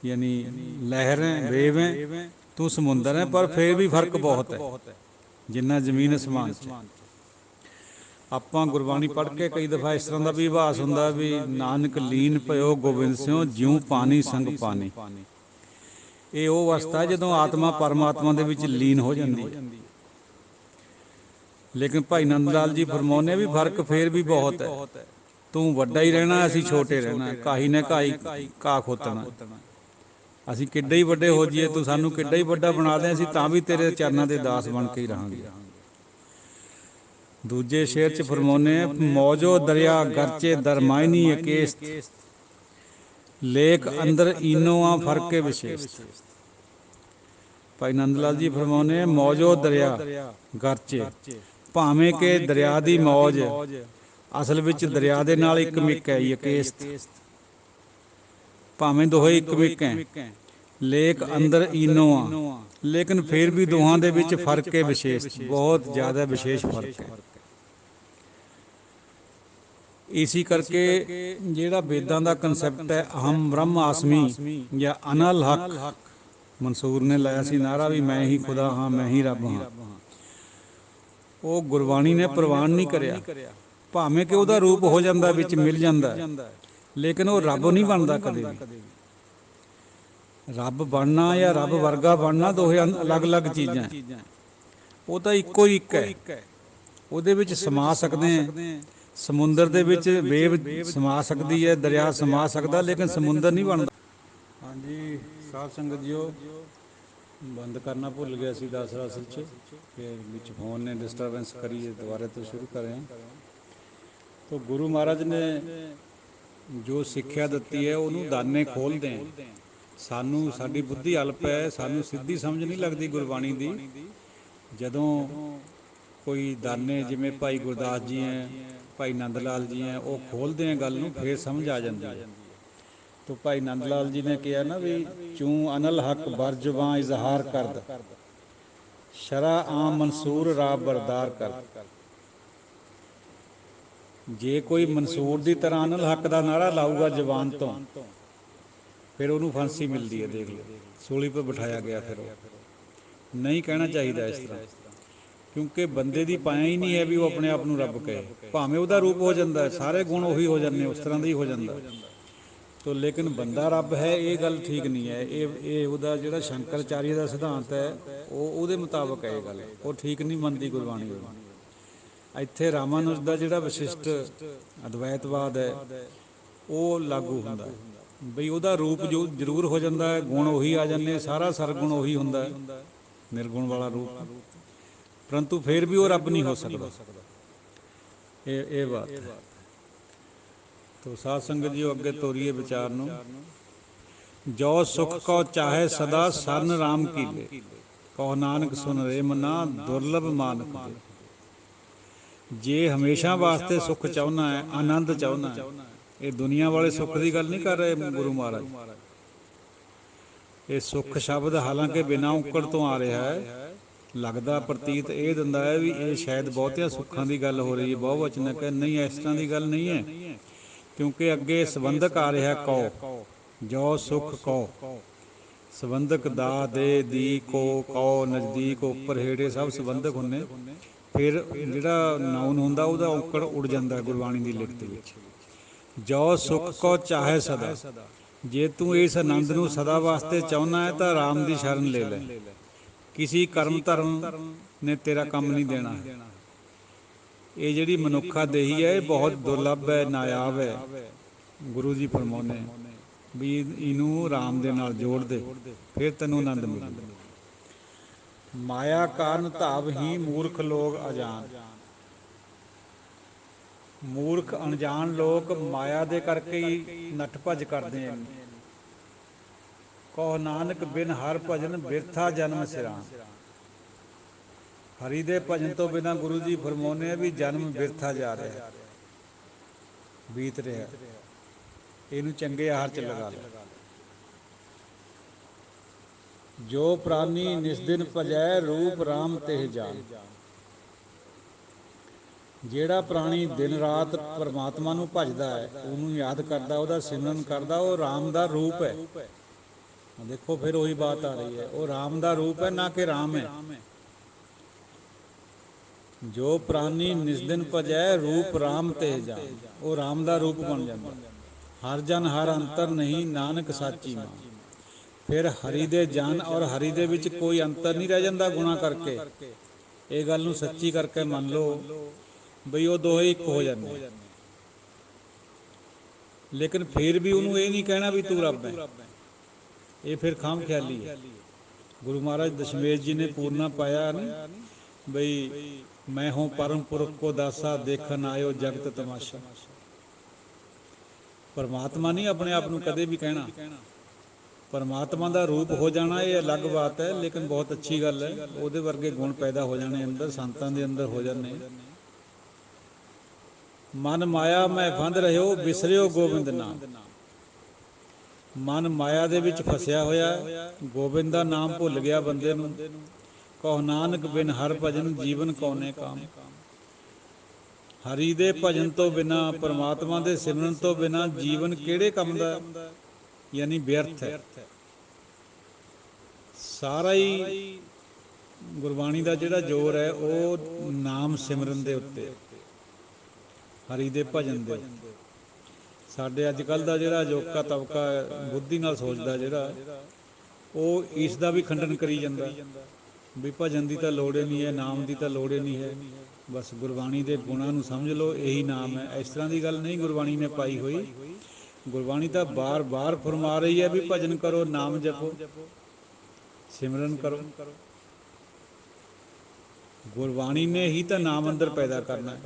ਯਾਨੀ ਲਹਿਰ ਹੈ, ਵੇਵ ਹੈ, ਤੂੰ ਸਮੁੰਦਰ ਹੈ। ਪਰ ਫਿਰ ਵੀ ਫਰਕ ਬਹੁਤ ਹੈ ਜਿੰਨਾ ਜ਼ਮੀਨ ਅਸਮਾਨ 'ਚ। ਆਪਾਂ ਗੁਰਬਾਣੀ ਪੜ੍ਹ ਕੇ ਕਈ ਦਫਾ ਇਸ ਤਰ੍ਹਾਂ ਦਾ ਵੀ ਆਭਾਸ ਹੁੰਦਾ ਵੀ ਨਾਨਕ ਲੀਨ ਭਇਓ ਗੋਬਿੰਦ ਸਿਉ ਜਿਉ ਪਾਣੀ ਸੰਗ ਪਾਣੀ। ਇਹ ਉਹ ਅਵਸਥਾ ਜਦੋਂ ਆਤਮਾ ਪਰਮਾਤਮਾ ਦੇ ਵਿੱਚ ਲੀਨ ਹੋ ਜਾਂਦੀ ਹੈ। ਲੇਕਿਨ ਭਾਈ ਨੰਦ ਲਾਲ ਜੀ ਫਰਮਾਉਂਦੇ ਵੀ ਫਰਕ ਫਿਰ ਵੀ ਬਹੁਤ ਹੈ। ਤੂੰ ਵੱਡਾ ਹੀ ਰਹਿਣਾ, ਅਸੀਂ ਛੋਟੇ ਰਹਿਣਾ। ਕਾਹੀ ਨੇ ਘਾਈ ਘਾਹ ਖੋਤਣਾ। ਅਸੀਂ ਕਿੱਡੇ ਹੀ ਵੱਡੇ ਹੋ ਜਾਈਏ, ਤੂੰ ਸਾਨੂੰ ਕਿੱਡਾ ਹੀ ਵੱਡਾ ਬਣਾ ਦੇ, ਅਸੀਂ ਤਾਂ ਵੀ ਤੇਰੇ ਚਰਨਾਂ ਦੇ ਦਾਸ ਬਣ ਕੇ ਹੀ ਰਹਾਂਗੇ। ਦੂਜੇ ਸ਼ੇਰ 'ਚ ਫਰਮਾਉਂਦੇ ਆ, ਮੌਜੋ ਦਰਿਆ ਗਰਚੇ ਦਰਮਾਇਨੀ ਅਕੇਸਤ। ਲੇਕ ਅੰਦਰ ਈਨੋ ਆ ਫਰਕੇ ਵਿਸ਼ੇਸ਼। ਭਾਈ ਨੰਦ ਲਾਲ ਜੀ ਫਰਮਾਉਂਦੇ ਆ, ਮੌਜੋ ਦਰਿਆ ਗਰਚੇ, ਭਾਵੇਂ ਕਿ ਦਰਿਆ ਦੀ ਮੌਜ ਅਸਲ ਵਿੱਚ ਦਰਿਆ ਦੇ ਨਾਲ ਇੱਕ ਮਿੱਕ ਹੈ ਯਕੇਸਤ। ਭਾਵੇਂ ਦੋਹੇ ਇੱਕ ਮਿੱਕ ਹੈ, ਲੇਕ ਅੰਦਰ ਈਨੋ ਆ, ਲੇਕਿਨ ਫਿਰ ਵੀ ਦੋਹਾਂ ਦੇ ਵਿੱਚ ਫਰਕ ਹੈ ਵਿਸ਼ੇਸ਼, ਬਹੁਤ ਜ਼ਿਆਦਾ ਵਿਸ਼ੇਸ਼ ਫਰਕ ਹੈ। ਇਸੀ ਕਰਕੇ ਜਿਹੜਾ ਵੇਦਾਂ ਦਾ ਕੰਸੈਪਟ ਹੈ ਅਹਮ ਬ੍ਰਹਮ ਆਸਮੀ ਜਾਂ ਅਨਲ ਹੱਕ, ਮਨਸੂਰ ਨੇ ਲਾਇਆ ਸੀ ਨਾਰਾ ਵੀ ਮੈਂ ਹੀ ਖੁਦਾ ਹਾਂ, ਮੈਂ ਹੀ ਰੱਬ ਹਾਂ, ਉਹ ਗੁਰਬਾਣੀ ਨੇ ਪ੍ਰਵਾਨ ਨਹੀਂ ਕਰਿਆ। ਭਾਵੇਂ ਕਿ ਉਹਦਾ ਰੂਪ ਹੋ ਜਾਂਦਾ, ਵਿੱਚ ਮਿਲ ਜਾਂਦਾ, ਲੇਕਿਨ ਉਹ ਰੱਬ ਨਹੀਂ ਬਣਦਾ ਕਦੇ ਵੀ। ਰੱਬ ਬਣਨਾ ਜਾਂ ਰੱਬ ਵਰਗਾ ਬਣਨਾ ਦੋਹੇ ਅਲੱਗ ਅਲੱਗ ਚੀਜ਼ਾਂ। ਉਹ ਤਾਂ ਇੱਕੋ ਹੀ ਇੱਕ ਹੈ। ਉਹਦੇ ਵਿੱਚ ਸਮਾ ਸਕਦੇ ਹਾਂ। ਸਮੁੰਦਰ ਦੇ ਵਿੱਚ ਵੇਵ ਸਮਾ ਸਕਦੀ ਹੈ, ਦਰਿਆ ਸਮਾ ਸਕਦਾ, ਲੇਕਿਨ ਸਮੁੰਦਰ ਨਹੀਂ ਬਣਦਾ। ਹਾਂਜੀ ਸਾਧ ਸੰਗਤ ਜੀਓ, ਬੰਦ ਕਰਨਾ ਭੁੱਲ ਗਿਆ ਸੀ ਦਸ ਰਸ 'ਚ, ਫਿਰ ਵਿੱਚ ਫੋਨ ਨੇ ਡਿਸਟਰਬੈਂਸ ਕਰੀ, ਦੁਬਾਰਾ ਤੋਂ ਸ਼ੁਰੂ ਕਰਿਆ। ਤਾਂ ਗੁਰੂ ਮਹਾਰਾਜ ਨੇ ਜੋ ਸਿੱਖਿਆ ਦਿੱਤੀ ਹੈ ਉਹਨੂੰ ਦਾਨੇ ਖੋਲ੍ਹਦੇ ਹੈ। ਸਾਨੂੰ ਸਾਡੀ ਬੁੱਧੀ ਅਲਪ ਹੈ, ਸਾਨੂੰ ਸਿੱਧੀ ਸਮਝ ਨਹੀਂ ਲੱਗਦੀ ਗੁਰਬਾਣੀ ਦੀ। ਜਦੋਂ ਕੋਈ ਦਾਨੇ ਜਿਵੇਂ ਭਾਈ ਗੁਰਦਾਸ ਜੀ ਹੈ, ਭਾਈ ਨੰਦ ਲਾਲ ਜੀ ਹੈ, ਉਹ ਖੋਲ੍ਹਦੇ ਹੈ ਗੱਲ ਨੂੰ, ਫਿਰ ਸਮਝ ਆ ਜਾਂਦੀ ਹੈ। ਤਾਂ ਭਾਈ ਨੰਦ ਲਾਲ ਜੀ ਨੇ ਕਿਹਾ ਨਾ ਵੀ ਚੂੰ ਅਨਲ ਹੱਕ ਬਰ ਜ਼ੁਬਾਂ ਇਜ਼ਹਾਰ ਕਰਦ, ਸ਼ਰਾ ਆਮ ਮਨਸੂਰ ਰਾਬ ਬਰਦਾਰ ਕਰਦ। ਜੇ ਕੋਈ ਮਨਸੂਰ ਦੀ ਤਰ੍ਹਾਂ ਅਨਲ ਹੱਕ ਦਾ ਨਾਰਾ ਲਾਊਗਾ ਜ਼ੁਬਾਨ ਤੋਂ, ਫਿਰ ਉਹਨੂੰ ਫਾਂਸੀ ਮਿਲਦੀ ਹੈ। ਦੇਖ ਲਓ, ਸੂਲੀ 'ਤੇ ਬਿਠਾਇਆ ਗਿਆ। ਫਿਰ ਉਹ ਨਹੀਂ ਕਹਿਣਾ ਚਾਹੀਦਾ ਇਸ ਤਰ੍ਹਾਂ, ਕਿਉਂਕਿ ਬੰਦੇ ਦੀ ਪਾਇਆ ਹੀ ਨਹੀਂ ਹੈ ਵੀ ਉਹ ਆਪਣੇ ਆਪ ਨੂੰ ਰੱਬ ਕਹੇ। ਭਾਵੇਂ ਉਹਦਾ ਰੂਪ ਹੋ ਜਾਂਦਾ, ਸਾਰੇ ਗੁਣ ਉਹੀ ਹੋ ਜਾਂਦੇ, ਉਸ ਤਰ੍ਹਾਂ ਦਾ ਹੀ ਹੋ ਜਾਂਦਾ, तो लेकिन बंदा रब है ये गल ठीक नहीं है। ये ਉਹਦਾ ਜਿਹੜਾ ਸ਼ੰਕਰਾਚਾਰੀਆ ਦਾ ਸਿਧਾਂਤ ਹੈ ਉਹਦੇ ਮੁਤਾਬਕ ਹੈ ਇਹ ਗੱਲ, ਉਹ ਠੀਕ ਨਹੀਂ ਮੰਨਦੀ ਗੁਰਬਾਣੀ ਉਹਨੂੰ। ਇੱਥੇ ਰਾਮਾਨੁਜ ਦਾ ਜਿਹੜਾ ਵਿਸ਼ਿਸ਼ਟ ਅਦਵੈਤਵਾਦ ਹੈ ਉਹ ਲਾਗੂ ਹੁੰਦਾ ਹੈ ਬਈ ਉਹਦਾ ਰੂਪ ਜੋ ਜ਼ਰੂਰ ਹੋ ਜਾਂਦਾ ਹੈ, ਗੁਣ ਉਹੀ ਆ ਜਾਂਦੇ, ਸਾਰਾ ਸਰਗੁਣ ਉਹੀ ਹੁੰਦਾ ਹੈ, ਨਿਰਗੁਣ ਵਾਲਾ ਰੂਪ, ਪਰੰਤੂ ਫਿਰ ਵੀ ਉਹ ਰੱਬ ਨਹੀਂ ਹੋ ਸਕਦਾ। ਇਹ ਬਾਤ ਹੈ। ਤੋ ਸਾਧ ਸੰਗਤ ਜੀ ਅੱਗੇ ਤੋਰੀਏ ਵਿਚਾਰ ਨੂੰ। ਜੋ ਸੁਖ ਕੋ ਚਾਹੇ ਸਦਾ ਸਰਨ ਰਾਮ ਕੀਲੇ, ਕਹੋ ਨਾਨਕ ਸੁਨ ਰੇ ਮਨਾ ਦੁਰਲਭ ਮਾਨਕ ਦੇ। ਜੇ ਹਮੇਸ਼ਾ ਵਾਸਤੇ ਸੁੱਖ ਚਾਹੁੰਦਾ ਹੈ, ਆਨੰਦ ਚਾਹੁੰਦਾ ਹੈ, ਇਹ ਦੁਨੀਆ ਵਾਲੇ ਸੁੱਖ ਦੀ ਗੱਲ ਨਹੀਂ ਕਰ ਰਹੇ ਗੁਰੂ ਮਹਾਰਾਜ। ਇਹ ਸੁੱਖ ਸ਼ਬਦ ਹਾਲਾਂਕਿ ਬਿਨਾਂ ਔਂਕੜ ਤੋਂ ਆ ਰਿਹਾ ਹੈ, ਲੱਗਦਾ ਪ੍ਰਤੀਤ ਇਹ ਦਿੰਦਾ ਹੈ ਵੀ ਇਹ ਸ਼ਾਇਦ ਬਹੁਤਿਆਂ ਸੁੱਖਾਂ ਦੀ ਗੱਲ ਹੋ ਰਹੀ ਹੈ, ਬਹੁਵਚਨਕ ਹੈ। ਨਹੀਂ, ਇਸ ਤਰ੍ਹਾਂ ਦੀ ਗੱਲ ਨਹੀਂ ਹੈ, ਕਿਉਂਕਿ ਅੱਗੇ ਸੰਬੰਧਕ ਆ ਰਿਹਾ ਕਉ, ਜੋ ਸੁਖ ਕਉ, ਸੰਬੰਧਕ ਦਾ, ਦੇ, ਦੀ, ਕੋ, ਕਉ, ਨਜ਼ਦੀਕ, ਉੱਪਰ, ਹੇਠ, ਸਭ ਸੰਬੰਧਕ ਹੁੰਦੇ। ਫਿਰ ਜਿਹੜਾ ਨਾਉਨ ਹੁੰਦਾ ਉਹਦਾ ਔਂਕੜ ਉੜ ਜਾਂਦਾ ਗੁਰਬਾਣੀ ਦੀ ਲਿਖਤ ਵਿੱਚ। ਜੋ ਸੁਖ ਕੋ ਚਾਹੇ ਸਦਾ, ਜੇ ਤੂੰ ਇਸ ਆਨੰਦ ਨੂੰ ਸਦਾ ਵਾਸਤੇ ਚਾਹੁੰਦਾ ਹੈ ਤਾਂ ਰਾਮ ਦੀ ਸ਼ਰਨ ਲੈ ਲੈ। ਕਿਸੇ ਕਰਮ ਧਰਮ ਨੇ ਤੇਰਾ ਕੰਮ ਨਹੀਂ ਦੇਣਾ। ਇਹ ਜਿਹੜੀ ਮਨੁੱਖਾ ਦੇਹੀ ਹੈ ਇਹ ਬਹੁਤ ਦੁਰਲੱਭ ਹੈ, ਨਾਯਾਬ ਹੈ। ਗੁਰੂ ਜੀ ਫਰਮਾਉਂਦੇ ਵੀ ਇਹਨੂੰ ਰਾਮ ਦੇ ਨਾਲ ਜੋੜ ਦੇ, ਫਿਰ ਤੈਨੂੰ ਆਨੰਦ ਮਿਲੇਗਾ। ਮਾਇਆ ਕਾਰਨ ਧਾਵ ਹੀ ਮੂਰਖ ਲੋਕ ਅਜਾਨ। ਮੂਰਖ ਅਣਜਾਣ ਲੋਕ ਮਾਇਆ ਦੇ ਕਰਕੇ ਹੀ ਨੱਠ ਭੱਜ ਕਰਦੇ ਹਨ। ਕਹੋ ਨਾਨਕ ਬਿਨ ਹਰ ਭਜਨ ਬਿਰਥਾ ਜਨਮ ਸਿਰਾਨ। ਹਰੀ ਦੇ ਭਜਨ ਤੋਂ ਬਿਨਾਂ ਗੁਰੂ ਜੀ ਫਰਮਾਉਂਦੇ ਆ ਵੀ ਜਨਮ ਬਿਰਥਾ ਜਾ ਰਿਹਾ, ਬੀਤ ਰਿਹਾ, ਇਹਨੂੰ ਚੰਗੇ ਆਹਾਰ 'ਚ ਲਗਾ ਲੈ। ਜੋ ਪ੍ਰਾਨੀ ਨਿਸ ਦਿਨ ਭਜੈ ਰੂਪ ਰਾਮ ਤਿਹ ਜਾਨ। ਜਿਹੜਾ ਪ੍ਰਾਣੀ ਦਿਨ ਰਾਤ ਪਰਮਾਤਮਾ ਨੂੰ ਭਜਦਾ ਹੈ, ਉਹਨੂੰ ਯਾਦ ਕਰਦਾ, ਉਹਦਾ ਸਿਮਰਨ ਕਰਦਾ, ਉਹ ਰਾਮ ਦਾ ਰੂਪ ਹੈ। ਦੇਖੋ ਫਿਰ ਉਹੀ ਬਾਤ ਆ ਰਹੀ ਹੈ, ਉਹ ਰਾਮ ਦਾ ਰੂਪ ਹੈ, ਨਾ ਕਿ ਰਾਮ ਹੈ। ਜੋ ਪ੍ਰਾਨੀ ਨਿਸ ਦਿਨ ਭਜੈ ਰੂਪ ਰਾਮ ਤਿਹ ਜਾਨ, ਉਹ ਰਾਮ ਦਾ ਰੂਪ ਬਣ ਜਾਂਦਾ। ਹਰ ਜਨ ਹਰ ਅੰਤਰ ਨਹੀਂ ਨਾਨਕ ਸਾਚੀ ਮਾਂ। ਫਿਰ ਹਰੀ ਦੇ ਜਨ ਔਰ ਹਰੀ ਦੇ ਵਿੱਚ ਕੋਈ ਅੰਤਰ ਨਹੀਂ ਰਹਿ ਜਾਂਦਾ ਗੁਣਾ ਕਰਕੇ। ਇਹ ਗੱਲ ਨੂੰ ਸੱਚੀ ਕਰਕੇ ਮੰਨ ਲਓ ਬਈ ਉਹ ਦੋਹੇ ਇੱਕ ਹੋ ਜਾਂਦੇ, ਲੇਕਿਨ ਫਿਰ ਵੀ ਉਹਨੂੰ ਇਹ ਨਹੀਂ ਕਹਿਣਾ ਵੀ ਤੂੰ ਰੱਬ ਹੈ। ਇਹ ਫਿਰ ਖਾਮ ਖਿਆਲੀ ਹੈ। ਗੁਰੂ ਮਹਾਰਾਜ ਦਸ਼ਮੇਸ਼ ਜੀ ਨੇ ਪੂਰਨਾ ਪਾਇਆ ਨਹੀਂ ਬਈ ਮੈਂ ਹੂੰ ਪਰਮ ਪੁਰਖ ਕੋ ਦਾਸਾ, ਦੇਖਣ ਆਇਓ ਜਗਤ ਤਮਾਸ਼ਾ। ਪਰਮਾਤਮਾ ਨਹੀਂ ਆਪਣੇ ਆਪ ਨੂੰ ਕਦੇ ਵੀ ਕਹਿਣਾ। ਪਰਮਾਤਮਾ ਦਾ ਰੂਪ ਹੋ ਜਾਣਾ ਇਹ ਅਲੱਗ ਬਾਤ ਹੈ, ਲੇਕਿਨ ਬਹੁਤ ਅੱਛੀ ਗੱਲ ਹੈ। ਉਹਦੇ ਵਰਗੇ ਗੁਣ ਪੈਦਾ ਹੋ ਜਾਣੇ ਅੰਦਰ, ਸੰਤਾਂ ਦੇ ਅੰਦਰ ਹੋ ਜਾਣੇ। ਮਨ ਮਾਇਆ ਮੈਂ ਫੰਦ ਰਹਿਓ ਵਿਸਰਿਓ ਗੋਬਿੰਦ ਨਾਮ। ਮਨ ਮਾਇਆ ਦੇ ਵਿੱਚ ਫਸਿਆ ਹੋਇਆ, ਗੋਬਿੰਦ ਦਾ ਨਾਮ ਭੁੱਲ ਗਿਆ ਬੰਦੇ ਨੂੰ। ਕਹੋ ਨਾਨਕ ਬਿਨ ਹਰ ਭਜਨ ਜੀਵਨ ਕੌਨੇ ਕਾਮ। ਹਰੀ ਦੇ ਭਜਨ ਤੋਂ ਬਿਨਾਂ, ਪਰਮਾਤਮਾ ਦੇ ਸਿਮਰਨ ਤੋਂ ਬਿਨਾਂ ਜੀਵਨ ਕਿਹੜੇ ਕੰਮ ਦਾ, ਯਾਨੀ ਵਿਅਰਥ ਹੈ। ਸਾਰਾ ਹੀ ਗੁਰਬਾਣੀ ਦਾ ਜਿਹੜਾ ਜ਼ੋਰ ਹੈ ਉਹ ਨਾਮ ਸਿਮਰਨ ਦੇ ਉੱਤੇ, ਹਰੀ ਦੇ ਭਜਨ ਦੇ ਉੱਤੇ। ਸਾਡੇ ਅੱਜ ਕੱਲ੍ਹ ਦਾ ਜਿਹੜਾ ਅਜੋਕਾ ਤਬਕਾ ਬੁੱਧੀ ਨਾਲ ਸੋਚਦਾ ਜਿਹੜਾ, ਉਹ ਇਸ ਦਾ ਵੀ ਖੰਡਨ ਕਰੀ ਜਾਂਦਾ ਵੀ ਭਜਨ ਦੀ ਤਾਂ ਲੋੜ ਹੀ ਨਹੀਂ ਹੈ, ਨਾਮ ਦੀ ਤਾਂ ਲੋੜ ਹੀ ਨਹੀਂ ਹੈ, ਬਸ ਗੁਰਬਾਣੀ ਦੇ ਗੁਣਾਂ ਨੂੰ ਸਮਝ ਲਓ ਇਹੀ ਨਾਮ ਹੈ। ਇਸ ਤਰ੍ਹਾਂ ਦੀ ਗੱਲ ਨਹੀਂ ਗੁਰਬਾਣੀ ਨੇ ਪਾਈ ਹੋਈ। ਗੁਰਬਾਣੀ ਤਾਂ ਬਾਰ ਬਾਰ ਫਰਮਾ ਰਹੀ ਹੈ ਵੀ ਭਜਨ ਕਰੋ, ਨਾਮ ਜਪੋ, ਸਿਮਰਨ ਕਰੋ। ਗੁਰਬਾਣੀ ਨੇ ਹੀ ਤਾਂ ਨਾਮ ਅੰਦਰ ਪੈਦਾ ਕਰਨਾ।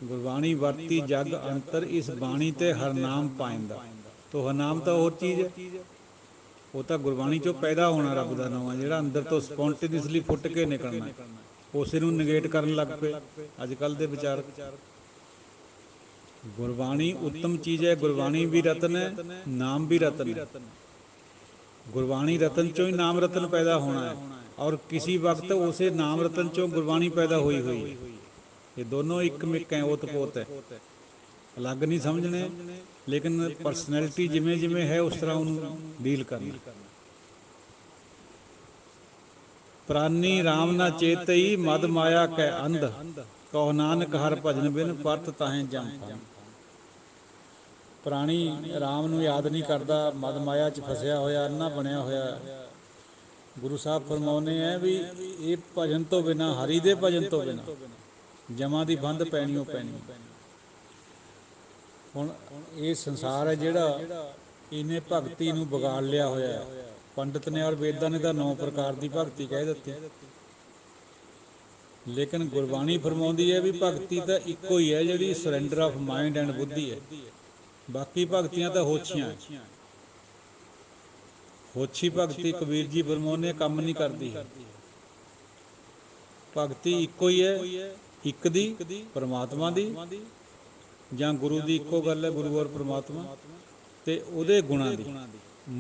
ਗੁਰਬਾਣੀ ਵਰਤੀ ਜਗ ਅੰਤਰ ਇਸ ਬਾਣੀ ਤੇ ਹਰਨਾਮ ਪਾਇੰਦਾ। ਤੋ ਹਰਨਾਮ ਤਾਂ ਹੋਰ ਚੀਜ਼ ਹੈ, ਉਹ ਤਾਂ ਗੁਰਬਾਣੀ ਚੋਂ ਪੈਦਾ ਹੋਣਾ ਰੱਬ ਦਾ ਨਾਮ ਹੈ, ਜਿਹੜਾ ਅੰਦਰ ਤੋਂ ਸਪੌਂਟੇਨੀਅਸਲੀ ਫੁੱਟ ਕੇ ਨਿਕਲਣਾ। ਉਸੇ ਨੂੰ ਨਿਗੇਟ ਕਰਨ ਲੱਗ ਪਏ ਅੱਜ ਕੱਲ੍ਹ ਦੇ ਵਿਚਾਰਕ। ਗੁਰਬਾਣੀ ਉੱਤਮ ਚੀਜ਼ ਹੈ, ਗੁਰਬਾਣੀ ਵੀ ਰਤਨ ਹੈ, ਨਾਮ ਵੀ ਰਤਨ ਹੈ। ਗੁਰਬਾਣੀ ਰਤਨ ਚੋਂ ਹੀ ਨਾਮ ਰਤਨ ਪੈਦਾ ਹੋਣਾ ਹੈ, ਔਰ ਕਿਸੇ ਵਕਤ ਉਸੇ ਨਾਮ ਰਤਨ ਚੋਂ ਗੁਰਬਾਣੀ ਪੈਦਾ ਹੋਈ ਹੋਈ ਹੈ। ਇਹ ਦੋਨੋਂ ਇੱਕ ਮਿੱਕ ਹੈ, ਓਤ ਪੋਤ ਹੈ, ਅਲੱਗ ਨਹੀਂ ਸਮਝਣੇ, ਲੇਕਿਨ ਪਰਸਨੈਲਿਟੀ ਜਿਵੇਂ ਜਿਵੇਂ ਹੈ ਉਸ ਤਰ੍ਹਾਂ ਉਹਨੂੰ ਡੀਲ ਕਰਨਾ। ਪ੍ਰਾਨੀ ਰਾਮ ਨਾ ਚੇਤਈ ਮਦ ਮਾਇਆ ਕੈ ਅੰਧ। ਕਹੋ ਨਾਨਕ ਹਰ ਭਜਨ ਬਿਨ ਪਰਤ ਤਾਹੇ ਜਮ ਫੰਦ। ਪ੍ਰਾਣੀ ਰਾਮ ਨੂੰ ਯਾਦ ਨਹੀਂ ਕਰਦਾ, ਮਦ ਮਾਇਆ 'ਚ ਫਸਿਆ ਹੋਇਆ, ਅੰਨਾ ਬਣਿਆ ਹੋਇਆ। ਗੁਰੂ ਸਾਹਿਬ ਫਰਮਾਉਂਦੇ ਹੈ ਵੀ ਇਹ ਭਜਨ ਤੋਂ ਬਿਨਾਂ, ਹਰੀ ਦੇ ਭਜਨ ਤੋਂ ਬਿਨਾਂ ਜਮਾਂ ਦੀ ਬੰਦ ਪੈਣੀ ਓ ਪੈਣੀ। ਹੁਣ ਇਹ ਸੰਸਾਰ ਹੈ ਜਿਹੜਾ, ਇਹਨੇ ਭਗਤੀ ਨੂੰ ਵਿਗਾੜ ਲਿਆ ਹੋਇਆ। ਪੰਡਿਤ ਨੇ ਔਰ ਵੇਦਾਂ ਨੇ ਤਾਂ 9 ਪ੍ਰਕਾਰ ਦੀ ਭਗਤੀ ਕਹਿ ਦਿੱਤੀ, ਲੇਕਿਨ ਗੁਰਬਾਣੀ ਫਰਮਾਉਂਦੀ ਹੈ ਵੀ ਭਗਤੀ ਤਾਂ ਇੱਕੋ ਹੀ ਹੈ ਜਿਹੜੀ ਸਰੈਂਡਰ ਆਫ ਮਾਈਂਡ ਐਂਡ ਬੁੱਧੀ ਹੈ। ਬਾਕੀ ਭਗਤੀਆਂ ਤਾਂ ਹੋਛੀਆਂ। ਹੋਛੀ ਭਗਤੀ ਕਬੀਰ ਜੀ ਫਰਮਾਉਂਦੇ ਕੰਮ ਨਹੀਂ ਕਰਦੀ ਹੈ। ਭਗਤੀ ਇੱਕੋ ਹੀ ਹੈ, ਇੱਕ ਦੀ, ਪਰਮਾਤਮਾ ਦੀ, ਜਾਂ ਗੁਰੂ ਦੀ ਇੱਕੋ ਗੱਲ ਹੈ, ਗੁਰੂ ਔਰ ਪਰਮਾਤਮਾ, ਤੇ ਉਹਦੇ ਗੁਣਾਂ ਦੀ,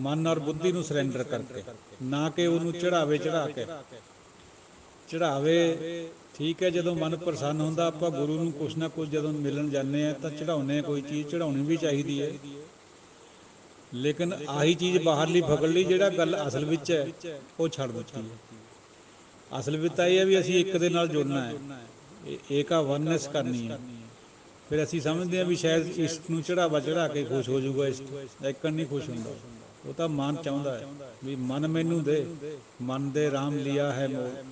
ਮਨ ਔਰ ਬੁੱਧੀ ਨੂੰ ਸਰੈਂਡਰ ਕਰਕੇ, ਨਾ ਕਿ ਉਹਨੂੰ ਚੜਾਵੇ ਚੜਾ ਕੇ। ਚੜਾਵੇ ਠੀਕ ਹੈ, ਜਦੋਂ ਮਨ ਪ੍ਰਸੰਨ ਹੁੰਦਾ ਆਪਾਂ ਗੁਰੂ ਨੂੰ ਕੁਛ ਨਾ ਕੁਛ ਜਦੋਂ ਮਿਲਣ ਜਾਂਦੇ ਹਾਂ ਤਾਂ ਚੜਾਉਂਦੇ ਹਾਂ, ਕੋਈ ਚੀਜ਼ ਚੜਾਉਣੀ ਵੀ ਚਾਹੀਦੀ ਹੈ, ਲੇਕਿਨ ਆਹੀ ਚੀਜ਼ ਬਾਹਰਲੀ ਫਕੜ ਲਈ, ਜਿਹੜਾ ਗੱਲ ਅਸਲ ਵਿੱਚ ਹੈ ਉਹ ਛੱਡ ਦਿੱਤੀ ਹੈ। ਅਸਲ ਵਿੱਚ ਤਾਂ ਇਹ ਹੈ ਵੀ ਅਸੀਂ ਇੱਕ ਦੇ ਨਾਲ ਜੁੜਨਾ ਹੈ, ਏਕਾ ਵਨਨੈਸ ਕਰਨੀ ਹੈ। ਫਿਰ ਅਸੀਂ ਸਮਝਦੇ ਹਾਂ ਵੀ ਸ਼ਾਇਦ ਇਸ ਨੂੰ ਚੜਾਵਾ ਚੜਾ ਕੇ ਖੁਸ਼ ਹੋ ਜਾਊਗਾ, ਇਸ ਏਕਣ ਨਹੀਂ ਖੁਸ਼ ਹੁੰਦਾ। ਉਹ ਤਾਂ ਮਨ ਚਾਹੁੰਦਾ ਹੈ ਵੀ ਮਨ ਮੈਨੂੰ ਦੇ, ਮਨ ਦੇ ਰਾਮ ਲਿਆ ਹੈ ਮੋਹ।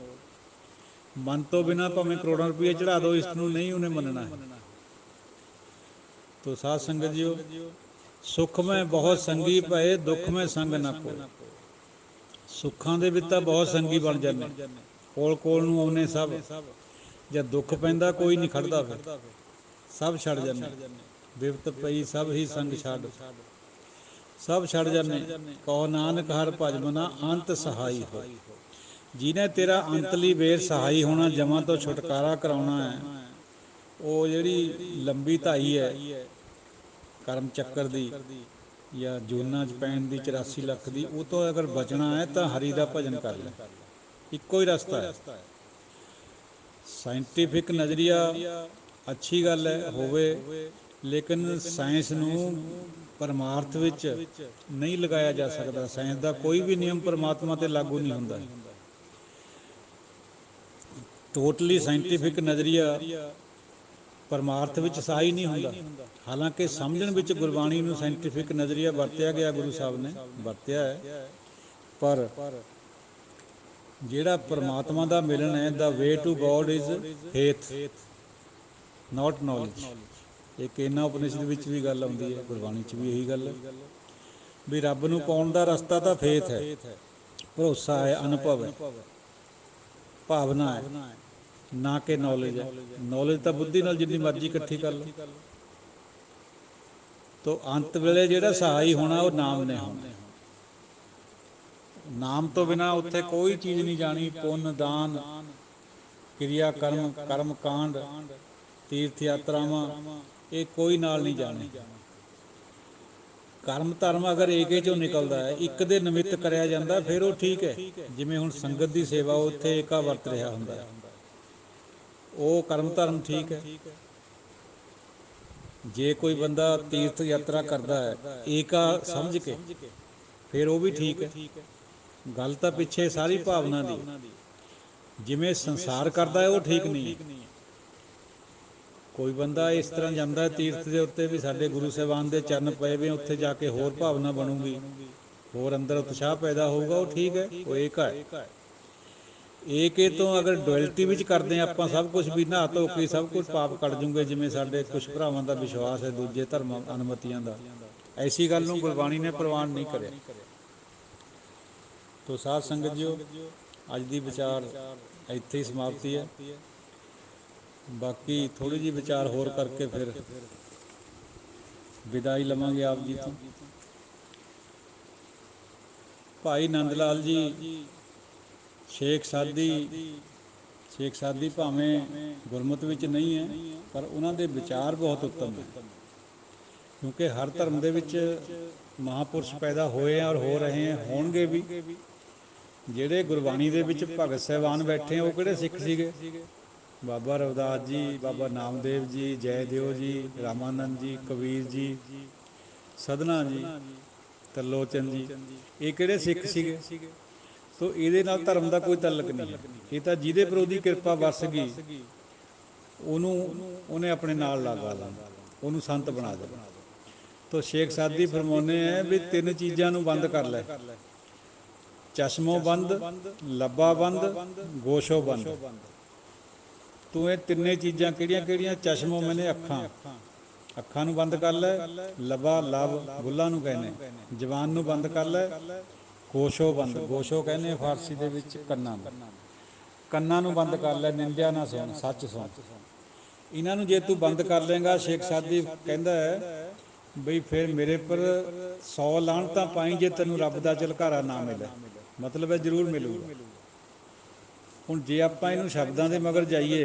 ਮਨ ਤੋਂ ਬਿਨਾਂ ਭਾਵੇਂ ਕਰੋੜਾਂ ਰੁਪਏ ਚੜਾ ਦਿਓ, ਇਸ ਨੂੰ ਨਹੀਂ ਉਹਨੇ ਮੰਨਣਾ ਹੈ। ਤੋ ਸਾਧ ਸੰਗਤ ਜੀਓ, ਸੁੱਖ ਮੈਂ ਬਹੁਤ ਸੰਗੀ ਪਏ, ਦੁੱਖ ਮੈਂ ਸੰਗ ਨਾ ਕੋਈ। ਸੁੱਖਾਂ ਦੇ ਵਿੱਚ ਤਾਂ ਬਹੁਤ ਸੰਗੀ ਬਣ ਜਾਂਦੇ, ਕੋਲ ਕੋਲ ਨੂੰ ਆਉਨੇ ਸਭ, ਜਦ ਦੁੱਖ ਪੈਂਦਾ ਕੋਈ ਨਹੀਂ ਖੜਦਾ, ਫਿਰ ਸਭ ਛੱਡ ਜਾਂਦੇ। ਬਿਪਤ ਪਈ ਸਭ ਹੀ ਸੰਗ ਛੱਡ, ਸਭ ਛੱਡ ਜਾਂਦੇ। ਕਹੋ ਨਾਨਕ ਹਰਿ ਭਜ ਮਨਾ ਅੰਤ ਸਹਾਈ ਹੋ। ਜਿਹਨੇ ਤੇਰਾ ਅੰਤਲੀ ਵੇਰ ਸਹਾਈ ਹੋਣਾ, ਜਮਾਂ ਤੋਂ ਛੁਟਕਾਰਾ ਕਰਾਉਣਾ ਹੈ, ਉਹ ਜਿਹੜੀ ਲੰਬੀ ਧਾਈ ਹੈ ਕਰਮ ਚੱਕਰ ਦੀ ਜਾਂ ਜੂਨਾਂ 'ਚ ਪੈਣ ਦੀ 84 ਲੱਖ ਦੀ, ਉਹ ਤੋਂ ਅਗਰ ਬਚਣਾ ਹੈ ਤਾਂ ਹਰੀ ਦਾ ਭਜਨ ਕਰ ਲੈ। ਇੱਕੋ ਹੀ ਰਸਤਾ ਹੈ। ਸਾਇੰਟੀਫਿਕ ਨਜ਼ਰੀਆ ਅੱਛੀ ਗੱਲ ਹੈ ਹੋਵੇ, ਲੇਕਿਨ ਸਾਇੰਸ ਨੂੰ ਪਰਮਾਰਥ ਵਿੱਚ ਨਹੀਂ ਲਗਾਇਆ ਜਾ ਸਕਦਾ। ਸਾਇੰਸ ਦਾ ਕੋਈ ਵੀ ਨਿਯਮ ਪਰਮਾਤਮਾ 'ਤੇ ਲਾਗੂ ਨਹੀਂ ਹੁੰਦਾ। ਟੋਟਲੀ ਸਾਇੰਟੀਫਿਕ ਨਜ਼ਰੀਆ ਪਰਮਾਰਥ ਵਿੱਚ ਸਹੀ ਨਹੀਂ ਹੁੰਦਾ। ਹਾਲਾਂਕਿ ਸਮਝਣ ਵਿੱਚ ਗੁਰਬਾਣੀ ਨੂੰ ਸਾਇੰਟੀਫਿਕ ਨਜ਼ਰੀਆ ਵਰਤਿਆ ਗਿਆ, ਗੁਰੂ ਸਾਹਿਬ ਨੇ ਵਰਤਿਆ ਹੈ, ਪਰ ਜਿਹੜਾ ਪਰਮਾਤਮਾ ਦਾ ਮਿਲਣ ਹੈ, the way to God is faith not knowledge. ਇਹ ਕੇਨਾ ਉਪਨਿਸ਼ਦ ਵਿੱਚ ਵੀ ਗੱਲ ਆਉਂਦੀ ਹੈ, ਗੁਰਬਾਣੀ 'ਚ ਵੀ ਇਹੀ ਗੱਲ ਹੈ ਵੀ ਰੱਬ ਨੂੰ ਪਾਉਣ ਦਾ ਰਸਤਾ ਤਾਂ ਫੇਥ ਹੈ, ਭਰੋਸਾ ਹੈ, ਅਨੁਭਵ ਹੈ, ਭਾਵਨਾ ਹੈ, ਨਾ ਕਿ ਨੌਲੇਜ ਹੈ। ਨੌਲੇਜ ਤਾਂ ਬੁੱਧੀ ਨਾਲ ਜਿੰਨੀ ਮਰਜ਼ੀ ਇਕੱਠੀ ਕਰ ਲਓ। ਤੋ ਅੰਤ ਵੇਲੇ ਜਿਹੜਾ ਸਹਾਈ ਹੋਣਾ ਉਹ ਨਾਮ ਨੇ ਹੋਣਾ। ਨਾਮ ਤੋਂ ਬਿਨਾਂ ਉੱਥੇ ਕੋਈ ਚੀਜ਼ ਨਹੀਂ ਜਾਣੀ। ਪੁੰਨ ਦਾਨ ਕਿਰਿਆ ਕਰਮ, ਕਰਮ ਕਾਂਡ, ਤੀਰਥ ਯਾਤਰਾਵਾਂ, ਇਹ ਕੋਈ ਨਾਲ ਨਹੀਂ ਜਾਣੇ। ਕਰਮ ਧਰਮ ਅਗਰ ਏਕੇ 'ਚੋਂ ਨਿਕਲਦਾ ਹੈ, ਇੱਕ ਦੇ ਨਿਮਿੱਤ ਕਰਿਆ ਜਾਂਦਾ, ਫਿਰ ਉਹ ਠੀਕ ਹੈ। ਜਿਵੇਂ ਹੁਣ ਸੰਗਤ ਦੀ ਸੇਵਾ ਉੱਥੇ ਏਕਾ ਵਰਤ ਰਿਹਾ ਹੁੰਦਾ ਹੈ, ਉਹ ਕਰਮ ਧਰਮ ਠੀਕ ਹੈ। ਜੇ ਕੋਈ ਬੰਦਾ ਤੀਰਥ ਯਾਤਰਾ ਕਰਦਾ ਹੈ ਏਕਾ ਸਮਝ ਕੇ, ਫਿਰ ਉਹ ਵੀ ਠੀਕ ਹੈ। ਗੱਲ ਤਾਂ ਪਿੱਛੇ ਸਾਰੀ ਭਾਵਨਾ ਦੀ। ਜਿਵੇਂ ਸੰਸਾਰ ਕਰਦਾ ਹੈ ਉਹ ਠੀਕ ਨਹੀਂ ਹੈ। ਕੋਈ ਬੰਦਾ ਇਸ ਤਰ੍ਹਾਂ ਜਾਂਦਾ ਤੀਰਥ ਦੇ ਉੱਤੇ ਵੀ ਸਾਡੇ ਗੁਰੂ ਸਾਹਿਬਾਨ ਦੇ ਚਰਨ ਪਏ ਵੀ, ਉੱਥੇ ਜਾ ਕੇ ਹੋਰ ਭਾਵਨਾ ਬਣੂਗੀ, ਹੋਰ ਅੰਦਰ ਉਤਸ਼ਾਹ ਪੈਦਾ ਹੋਊਗਾ, ਉਹ ਠੀਕ ਹੈ, ਉਹ ਏਕਾ ਹੈ। ਏਕੇ ਤੋਂ ਅਗਰ ਡੁਐਲਿਟੀ ਵਿੱਚ ਕਰਦੇ ਹਾਂ ਆਪਾਂ ਸਭ ਕੁਛ, ਵੀ ਨਹਾ ਧੋ ਕੇ ਸਭ ਕੁਛ ਪਾਪ ਕੱਢ ਜੂਗੇ, ਜਿਵੇਂ ਸਾਡੇ ਕੁਛ ਭਰਾਵਾਂ ਦਾ ਵਿਸ਼ਵਾਸ ਹੈ ਦੂਜੇ ਧਰਮਾਂ ਅਨੁਮਤੀਆਂ ਦਾ, ਐਸੀ ਗੱਲ ਨੂੰ ਗੁਰਬਾਣੀ ਨੇ ਪ੍ਰਵਾਨ ਨਹੀਂ ਕਰਿਆ। ਤੋ ਸਾਧ ਸੰਗਤ ਜੀਓ, ਅੱਜ ਦੀ ਵਿਚਾਰ ਇੱਥੇ ਹੀ ਸਮਾਪਤੀ ਹੈ। ਬਾਕੀ ਥੋੜ੍ਹੀ ਜਿਹੀ ਵਿਚਾਰ ਹੋਰ ਕਰਕੇ ਫਿਰ ਵਿਦਾਈ ਲਵਾਂਗੇ ਆਪ ਜੀ ਤੋਂ। ਭਾਈ ਨੰਦ ਲਾਲ ਜੀ ਸ਼ੇਖ ਸਾਦੀ ਭਾਵੇਂ ਗੁਰਮਤਿ ਵਿੱਚ ਨਹੀਂ ਹੈ, ਪਰ ਉਹਨਾਂ ਦੇ ਵਿਚਾਰ ਬਹੁਤ ਉੱਤਮ ਹੈ। ਕਿਉਂਕਿ ਹਰ ਧਰਮ ਦੇ ਵਿੱਚ ਮਹਾਂਪੁਰਸ਼ ਪੈਦਾ ਹੋਏ ਔਰ ਹੋ ਰਹੇ ਹੈ, ਹੋਣਗੇ ਵੀ। ਜਿਹੜੇ ਗੁਰਬਾਣੀ ਦੇ ਵਿੱਚ ਭਗਤ ਸਾਹਿਬਾਨ ਬੈਠੇ ਉਹ ਕਿਹੜੇ ਸਿੱਖ ਸੀਗੇ? ਬਾਬਾ ਰਵਿਦਾਸ ਜੀ, ਬਾਬਾ ਨਾਮਦੇਵ ਜੀ, ਜੈਦੇਓ ਜੀ, ਰਾਮਾਨੰਦ ਜੀ, ਕਬੀਰ ਜੀ, ਸਧਨਾ ਜੀ, ਤਰਲੋਚਨ ਜੀ, ਇਹ ਕਿਹੜੇ ਸਿੱਖ ਸੀਗੇ? ਸੋ ਇਹਦੇ ਨਾਲ ਧਰਮ ਦਾ ਕੋਈ ਤਾਲੁਕ ਨਹੀਂ ਹੈ। ਇਹ ਤਾਂ ਜਿਹਦੇ ਪਰ ਉਹਦੀ ਕਿਰਪਾ ਵਰਸ ਗਈ ਉਹਨੇ ਆਪਣੇ ਨਾਲ ਲਾ ਲੈਣਾ, ਉਹਨੂੰ ਸੰਤ ਬਣਾ ਦੇਣਾ। तो शेख सादी फरमाने हैं भी 3 चीज़ों को बंद कर लै, चश्मों बंद, लब्बा बंद, गोशो बंद। तू ये 3 चीज़ां किहड़ियां? चश्मों मैंने अखां, अखां नूं बंद कर लै, लबा लब बुल्लां नूं कहने, जबान नूं बंद कर लै, गोशो बंद, गोशो कहने फारसी दे विच कन्नां नूं, कन्नां नूं बंद कर लै, निंदिया ना सुन, सच सुन। इन्हां नूं जे तू बंद कर लेंगा, शेख सादी कहंदा है बई फिर मेरे पर 100 लाहनतां पाई जे तैनूं रब दा झलकारा ना मिले। मतलब है जरूर मिलूगा। हुण जे आपां इहनूं शब्दां दे मगर जाइए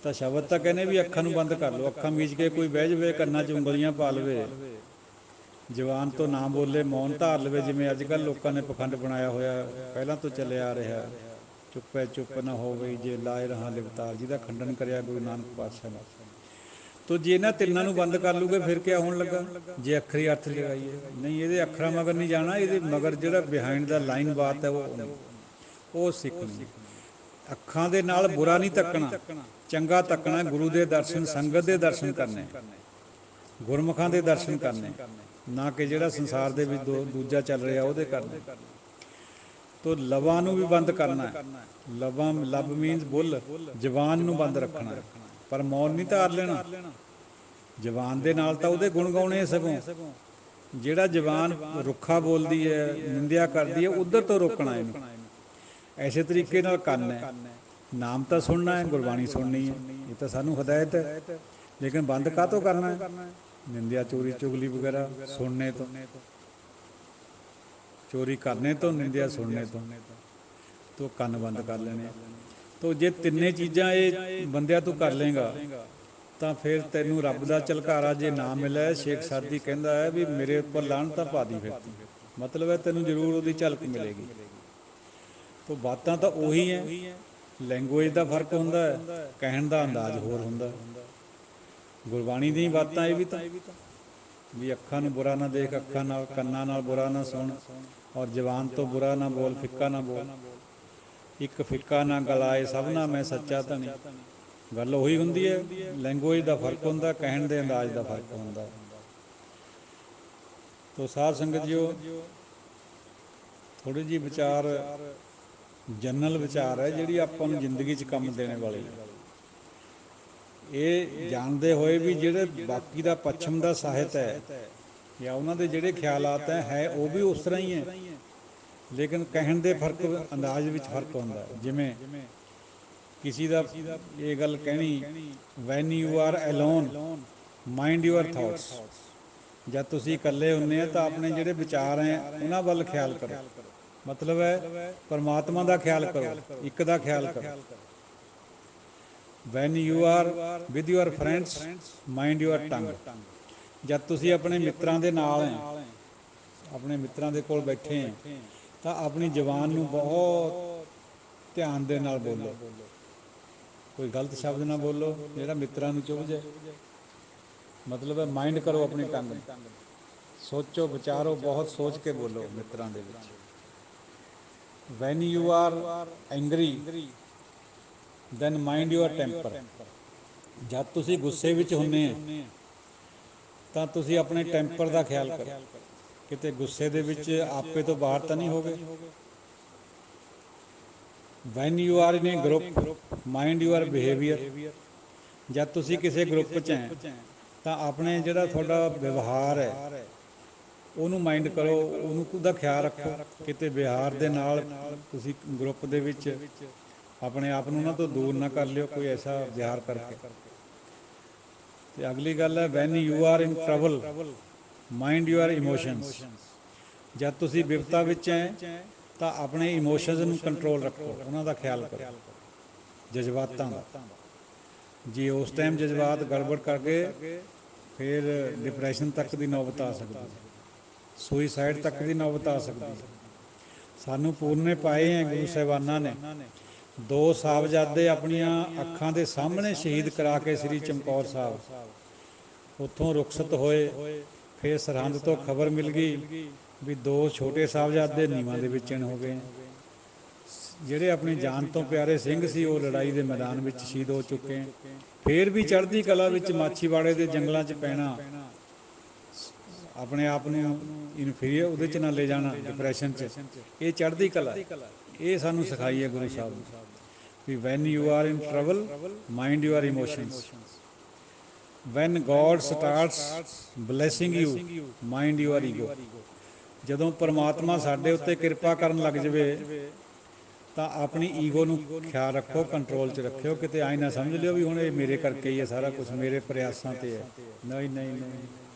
ਤਾਂ ਸ਼ਬਦ ਤਾਂ ਕਹਿੰਦੇ ਵੀ ਅੱਖਾਂ ਨੂੰ ਬੰਦ ਕਰ ਲਓ, ਅੱਖਾਂ ਮੀਚ ਕੇ ਕੋਈ ਬਹਿ ਜਾਵੇ, ਕੰਨਾਂ 'ਚ ਉਂਗਲੀਆਂ ਪਾ ਲਵੇ, ਜ਼ੁਬਾਨ ਤੋਂ ਨਾ ਬੋਲੇ, ਮੌਨ ਧਾਰ ਲਵੇ, ਜਿਵੇਂ ਅੱਜ ਕੱਲ੍ਹ ਲੋਕਾਂ ਨੇ ਪਖੰਡ ਬਣਾਇਆ ਹੋਇਆ ਪਹਿਲਾਂ ਤੋਂ ਚੱਲਿਆ ਆ ਰਿਹਾ, ਚੁੱਪੇ ਚੁੱਪ ਨਾ ਹੋਵੇ ਜੇ ਲਾਏ ਰਹਾ ਲਿਵਤਾਰ, ਜਿਹਦਾ ਖੰਡਨ ਕਰਿਆ ਗੁਰੂ ਨਾਨਕ ਪਾਤਸ਼ਾਹ ਨੇ। ਤੋ ਜੇ ਇਹਨਾਂ 3 ਨੂੰ ਬੰਦ ਕਰ ਲੂਗੇ ਫਿਰ ਕਿਆ ਹੋਣ ਲੱਗਾ? ਜੇ ਅੱਖਰੀ ਅਰਥ ਲਗਾਈਏ, ਨਹੀਂ ਇਹਦੇ ਅੱਖਰਾਂ ਮਗਰ ਨਹੀਂ ਜਾਣਾ, ਇਹਦੇ ਮਗਰ ਜਿਹੜਾ ਬਿਹਾਈਂਡ ਦਾ ਲਾਈਨ ਬਾਤ ਹੈ ਉਹ ਸਿੱਖਣੀ। ਅੱਖਾਂ ਦੇ ਨਾਲ ਬੁਰਾ ਨਹੀਂ ਤੱਕਣਾ, ਚੰਗਾ ਤੱਕਣਾ, ਗੁਰੂ ਦੇ ਦਰਸ਼ਨ, ਸੰਗਤ ਦੇ ਦਰਸ਼ਨ ਕਰਨੇ, ਗੁਰਮੁਖਾਂ ਦੇ ਦਰਸ਼ਨ ਕਰਨੇ, ਨਾ ਕਿ ਜਿਹੜਾ ਸੰਸਾਰ ਦੇ ਵਿੱਚ ਦੂਜਾ ਚੱਲ ਰਿਹਾ ਉਹਦੇ ਕਰਨੇ। ਤੋ ਲਬਾਂ ਨੂੰ ਵੀ ਬੰਦ ਕਰਨਾ, ਲਬਾਂ ਲਬ ਮੀਨਸ ਬੁੱਲ, ਜ਼ਬਾਨ ਨੂੰ ਬੰਦ ਰੱਖਣਾ, ਪਰ ਮੌਨ ਨਹੀਂ ਧਾਰ ਲੈਣਾ। ਜ਼ਬਾਨ ਦੇ ਨਾਲ ਤਾਂ ਉਹਦੇ ਗੁਣ ਗਾਉਣੇ, ਸਗੋਂ ਜਿਹੜਾ ਜ਼ਬਾਨ ਰੁੱਖਾ ਬੋਲਦੀ ਹੈ, ਨਿੰਦਿਆ ਕਰਦੀ ਹੈ, ਉੱਧਰ ਤੋਂ ਰੋਕਣਾ ਇਹਨੂੰ। ਐਸੇ ਤਰੀਕੇ ਨਾਲ ਕੰਨ ਹੈ, ਨਾਮ ਤਾਂ ਸੁਣਨਾ ਹੈ, ਗੁਰਬਾਣੀ ਸੁਣਨੀ ਹੈ, ਇਹ ਤਾਂ ਸਾਨੂੰ ਹਦਾਇਤ ਹੈ, ਲੇਕਿਨ ਬੰਦ ਕਾਹਤੋਂ ਕਰਨਾ ਹੈ? ਨਿੰਦਿਆ ਚੋਰੀ ਚੁਗਲੀ ਵਗੈਰਾ ਸੁਣਨੇ ਤੋਂ, ਚੋਰੀ ਕਰਨੇ ਤੋਂ, ਨਿੰਦਿਆ ਸੁਣਨੇ ਤੋਂ ਕੰਨ ਬੰਦ ਕਰ ਲੈਣੇ। ਤੋ ਜੇ 3 ਚੀਜ਼ਾਂ ਇਹ ਬੰਦਿਆਂ ਤੂੰ ਕਰ ਲੇਗਾ ਤਾਂ ਫਿਰ ਤੈਨੂੰ ਰੱਬ ਦਾ ਝਲਕਾਰਾ ਜੇ ਨਾ ਮਿਲੇ, ਸ਼ੇਖ ਸਾਦੀ ਕਹਿੰਦਾ ਹੈ ਵੀ ਮੇਰੇ ਉੱਪਰ ਲਾਹਨਤਾਂ ਪਾ ਦੀ ਫਿਰ। ਮਤਲਬ ਹੈ ਤੈਨੂੰ ਜ਼ਰੂਰ ਉਹਦੀ ਝਲਕ ਮਿਲੇਗੀ। ਤੋ ਬਾਤਾਂ ਤਾਂ ਉਹੀ ਹੈ, ਲੈਂਗੁਏਜ ਦਾ ਫਰਕ ਹੁੰਦਾ ਹੈ, ਕਹਿਣ ਦਾ ਅੰਦਾਜ਼ ਹੋਰ ਹੁੰਦਾ। ਗੁਰਬਾਣੀ ਦੀਆਂ ਬਾਤਾਂ ਇਹ ਵੀ ਤਾਂ ਵੀ ਅੱਖਾਂ ਨੂੰ ਬੁਰਾ ਨਾ ਦੇਖ, ਅੱਖਾਂ ਨਾਲ, ਕੰਨਾਂ ਨਾਲ ਬੁਰਾ ਨਾ ਸੁਣ, ਔਰ ਜ਼ਬਾਨ ਤੋਂ ਬੁਰਾ ਨਾ ਬੋਲ, ਫਿੱਕਾ ਨਾ ਬੋਲ, ਇੱਕ ਫਿੱਕਾ ਨਾ ਗਲਾਏ ਸਭਨਾ ਮੈਂ ਸੱਚਾ ਧਣੀ। ਗੱਲ ਉਹੀ ਹੁੰਦੀ ਹੈ, ਲੈਂਗੁਏਜ ਦਾ ਫਰਕ ਹੁੰਦਾ, ਕਹਿਣ ਦੇ ਅੰਦਾਜ਼ ਦਾ ਫਰਕ ਹੁੰਦਾ। ਤੋ ਸਾਧ ਸੰਗਤ ਜੀਓ, ਥੋੜ੍ਹੀ ਜਿਹੀ ਵਿਚਾਰ ਜਨਰਲ ਵਿਚਾਰ ਹੈ ਜਿਹੜੀ ਆਪਾਂ ਨੂੰ ਜ਼ਿੰਦਗੀ 'ਚ ਕੰਮ ਦੇਣੇ ਵਾਲੀ ਹੈ। ਇਹ ਜਾਣਦੇ ਹੋਏ ਵੀ ਜਿਹੜੇ ਬਾਕੀ ਦਾ ਪੱਛਮ ਦਾ ਸਾਹਿਤ ਹੈ ਜਾਂ ਉਹਨਾਂ ਦੇ ਜਿਹੜੇ ਖਿਆਲਾਤ ਹੈ ਉਹ ਵੀ ਉਸ ਤਰ੍ਹਾਂ ਹੀ ਹੈ, ਲੇਕਿਨ ਕਹਿਣ ਦੇ ਫਰਕ, ਅੰਦਾਜ਼ ਵਿੱਚ ਫਰਕ ਹੁੰਦਾ। ਜਿਵੇਂ ਕਿਸੇ ਦਾ ਇਹ ਗੱਲ ਕਹਿਣੀ, van you R alone mind your thoughts, ਜਦ ਤੁਸੀਂ ਇਕੱਲੇ ਹੁੰਦੇ ਆ ਤਾਂ ਆਪਣੇ ਜਿਹੜੇ ਵਿਚਾਰ ਹੈ ਉਹਨਾਂ ਵੱਲ ਖਿਆਲ ਕਰੋ। ਮਤਲਬ ਹੈ ਪਰਮਾਤਮਾ ਦਾ ਖਿਆਲ ਕਰੋ, ਇੱਕ ਦਾ ਖਿਆਲ ਕਰੋ। Van you are with your friends mind your ਟੰਗ, ਜਦ ਤੁਸੀਂ ਆਪਣੇ ਮਿੱਤਰਾਂ ਦੇ ਨਾਲ ਹੈ, ਆਪਣੇ ਮਿੱਤਰਾਂ ਦੇ ਕੋਲ ਬੈਠੇ ਹੈ, ਤਾਂ ਆਪਣੀ ਜ਼ੁਬਾਨ ਨੂੰ ਬਹੁਤ ਧਿਆਨ ਦੇ ਨਾਲ ਬੋਲੋ, ਕੋਈ ਗਲਤ ਸ਼ਬਦ ਨਾ ਬੋਲੋ ਜਿਹੜਾ ਮਿੱਤਰਾਂ ਨੂੰ ਚੁੱਭ ਜਾਏ। ਮਤਲਬ ਹੈ ਮਾਈਂਡ ਕਰੋ ਆਪਣੀ ਟੰਗ ਨੂੰ, ਸੋਚੋ ਵਿਚਾਰੋ, ਬਹੁਤ ਸੋਚ ਕੇ ਬੋਲੋ ਮਿੱਤਰਾਂ ਦੇ ਵਿੱਚ। When you are angry then mind your temper, ਜਦ ਤੁਸੀਂ ਗੁੱਸੇ ਵਿੱਚ ਹੁੰਦੇ ਆ ਤਾਂ ਤੁਸੀਂ ਆਪਣੇ ਟੈਂਪਰ ਦਾ ਖਿਆਲ ਕਰੋ, ਕਿਤੇ ਗੁੱਸੇ ਦੇ ਵਿੱਚ ਆਪੇ ਤੋਂ ਬਾਹਰ ਤਾਂ ਨਹੀਂ ਹੋ ਗਏ। Van you are in A group mind your behaviour, ਜਦ ਤੁਸੀਂ ਕਿਸੇ ਗਰੁੱਪ 'ਚ ਹੈ ਤਾਂ ਆਪਣੇ ਜਿਹੜਾ ਤੁਹਾਡਾ ਵਿਵਹਾਰ ਹੈ ਉਹਨੂੰ ਮਾਈਂਡ ਕਰੋ, ਉਹਦਾ ਖਿਆਲ ਰੱਖੋ, ਕਿਤੇ ਵਿਹਾਰ ਦੇ ਨਾਲ ਤੁਸੀਂ ਗਰੁੱਪ ਦੇ ਵਿੱਚ ਆਪਣੇ ਆਪ ਨੂੰ ਉਹਨਾਂ ਤੋਂ ਦੂਰ ਨਾ ਕਰ ਲਿਓ ਕੋਈ ਐਸਾ ਵਿਹਾਰ ਕਰਕੇ। ਅਤੇ ਅਗਲੀ ਗੱਲ ਹੈ van you are in trouble mind your emotions, ਜਦ ਤੁਸੀਂ ਵਿਪਤਾ ਵਿੱਚ ਹੈ ਤਾਂ ਆਪਣੇ ਇਮੋਸ਼ਨਸ ਨੂੰ ਕੰਟਰੋਲ ਰੱਖੋ, ਉਹਨਾਂ ਦਾ ਖਿਆਲ ਕਰੋ, ਜਜ਼ਬਾਤਾਂ ਦਾ। ਜੇ ਉਸ ਟਾਈਮ ਜਜ਼ਬਾਤ ਗੜਬੜ ਕਰ ਗਏ ਫਿਰ ਡਿਪਰੈਸ਼ਨ ਤੱਕ ਦੀ ਨੌਬਤ ਆ ਸਕਦੀ ਹੈ, ਸੁਈਸਾਈਡ ਤੱਕ ਦੀ ਨੌਬਤ ਆ ਸਕਦੀ ਹੈ। ਸਾਨੂੰ ਪੂਰਨੇ ਪਾਏ ਹੈ ਗੁਰੂ ਸਾਹਿਬਾਨਾਂ ਨੇ, 2 ਸਾਹਿਬਜ਼ਾਦੇ ਆਪਣੀਆਂ ਅੱਖਾਂ ਦੇ ਸਾਹਮਣੇ ਸ਼ਹੀਦ ਕਰਾ ਕੇ ਸ੍ਰੀ ਚਮਕੌਰ ਸਾਹਿਬ ਉੱਥੋਂ ਰੁਖਸਤ ਹੋਏ। ਫਿਰ ਸਰਹੰਦ ਤੋਂ ਖਬਰ ਮਿਲ ਗਈ ਵੀ 2 ਛੋਟੇ ਸਾਹਿਬਜ਼ਾਦੇ ਨੀਵਾਂ ਦੇ ਵਿੱਚ ਹੋ ਗਏ। ਜਿਹੜੇ ਆਪਣੀ ਜਾਨ ਤੋਂ ਪਿਆਰੇ ਸਿੰਘ ਸੀ ਉਹ ਲੜਾਈ ਦੇ ਮੈਦਾਨ ਵਿੱਚ ਸ਼ਹੀਦ ਹੋ ਚੁੱਕੇ। ਫਿਰ ਵੀ ਚੜ੍ਹਦੀ ਕਲਾ ਵਿੱਚ ਮਾਛੀਵਾੜੇ ਦੇ ਜੰਗਲਾਂ 'ਚ ਪੈਣਾ, ਆਪਣੇ ਆਪ ਨੂੰ ਇਨਫੀਰੀਅਰ ਉਹਦੇ 'ਚ ਨਾ ਲੈ ਜਾਣਾ, ਡਿਪਰੈਸ਼ਨ 'ਚ। ਇਹ ਚੜ੍ਹਦੀ ਕਲਾ, ਇਹ ਸਾਨੂੰ ਸਿਖਾਈ ਹੈ ਗੁਰੂ ਸਾਹਿਬ ਨੇ ਵੀ when you are in trouble mind your emotions, when God starts blessing you mind your ego. ਜਦੋਂ ਪਰਮਾਤਮਾ ਸਾਡੇ ਉੱਤੇ ਕਿਰਪਾ ਕਰਨ ਲੱਗ ਜਾਵੇ ਤਾਂ ਆਪਣੀ ਈਗੋ ਨੂੰ ਖਿਆਲ ਰੱਖੋ, ਕੰਟਰੋਲ 'ਚ ਰੱਖਿਓ। ਕਿਤੇ ਆਏ ਨਾ ਸਮਝ ਲਿਓ ਵੀ ਹੁਣ ਇਹ ਮੇਰੇ ਕਰਕੇ ਹੀ ਹੈ ਸਾਰਾ ਕੁਛ, ਮੇਰੇ ਪ੍ਰਯਾਸਾਂ 'ਤੇ ਹੈ। ਨਹੀਂ ਨਹੀਂ ਨਹੀਂ,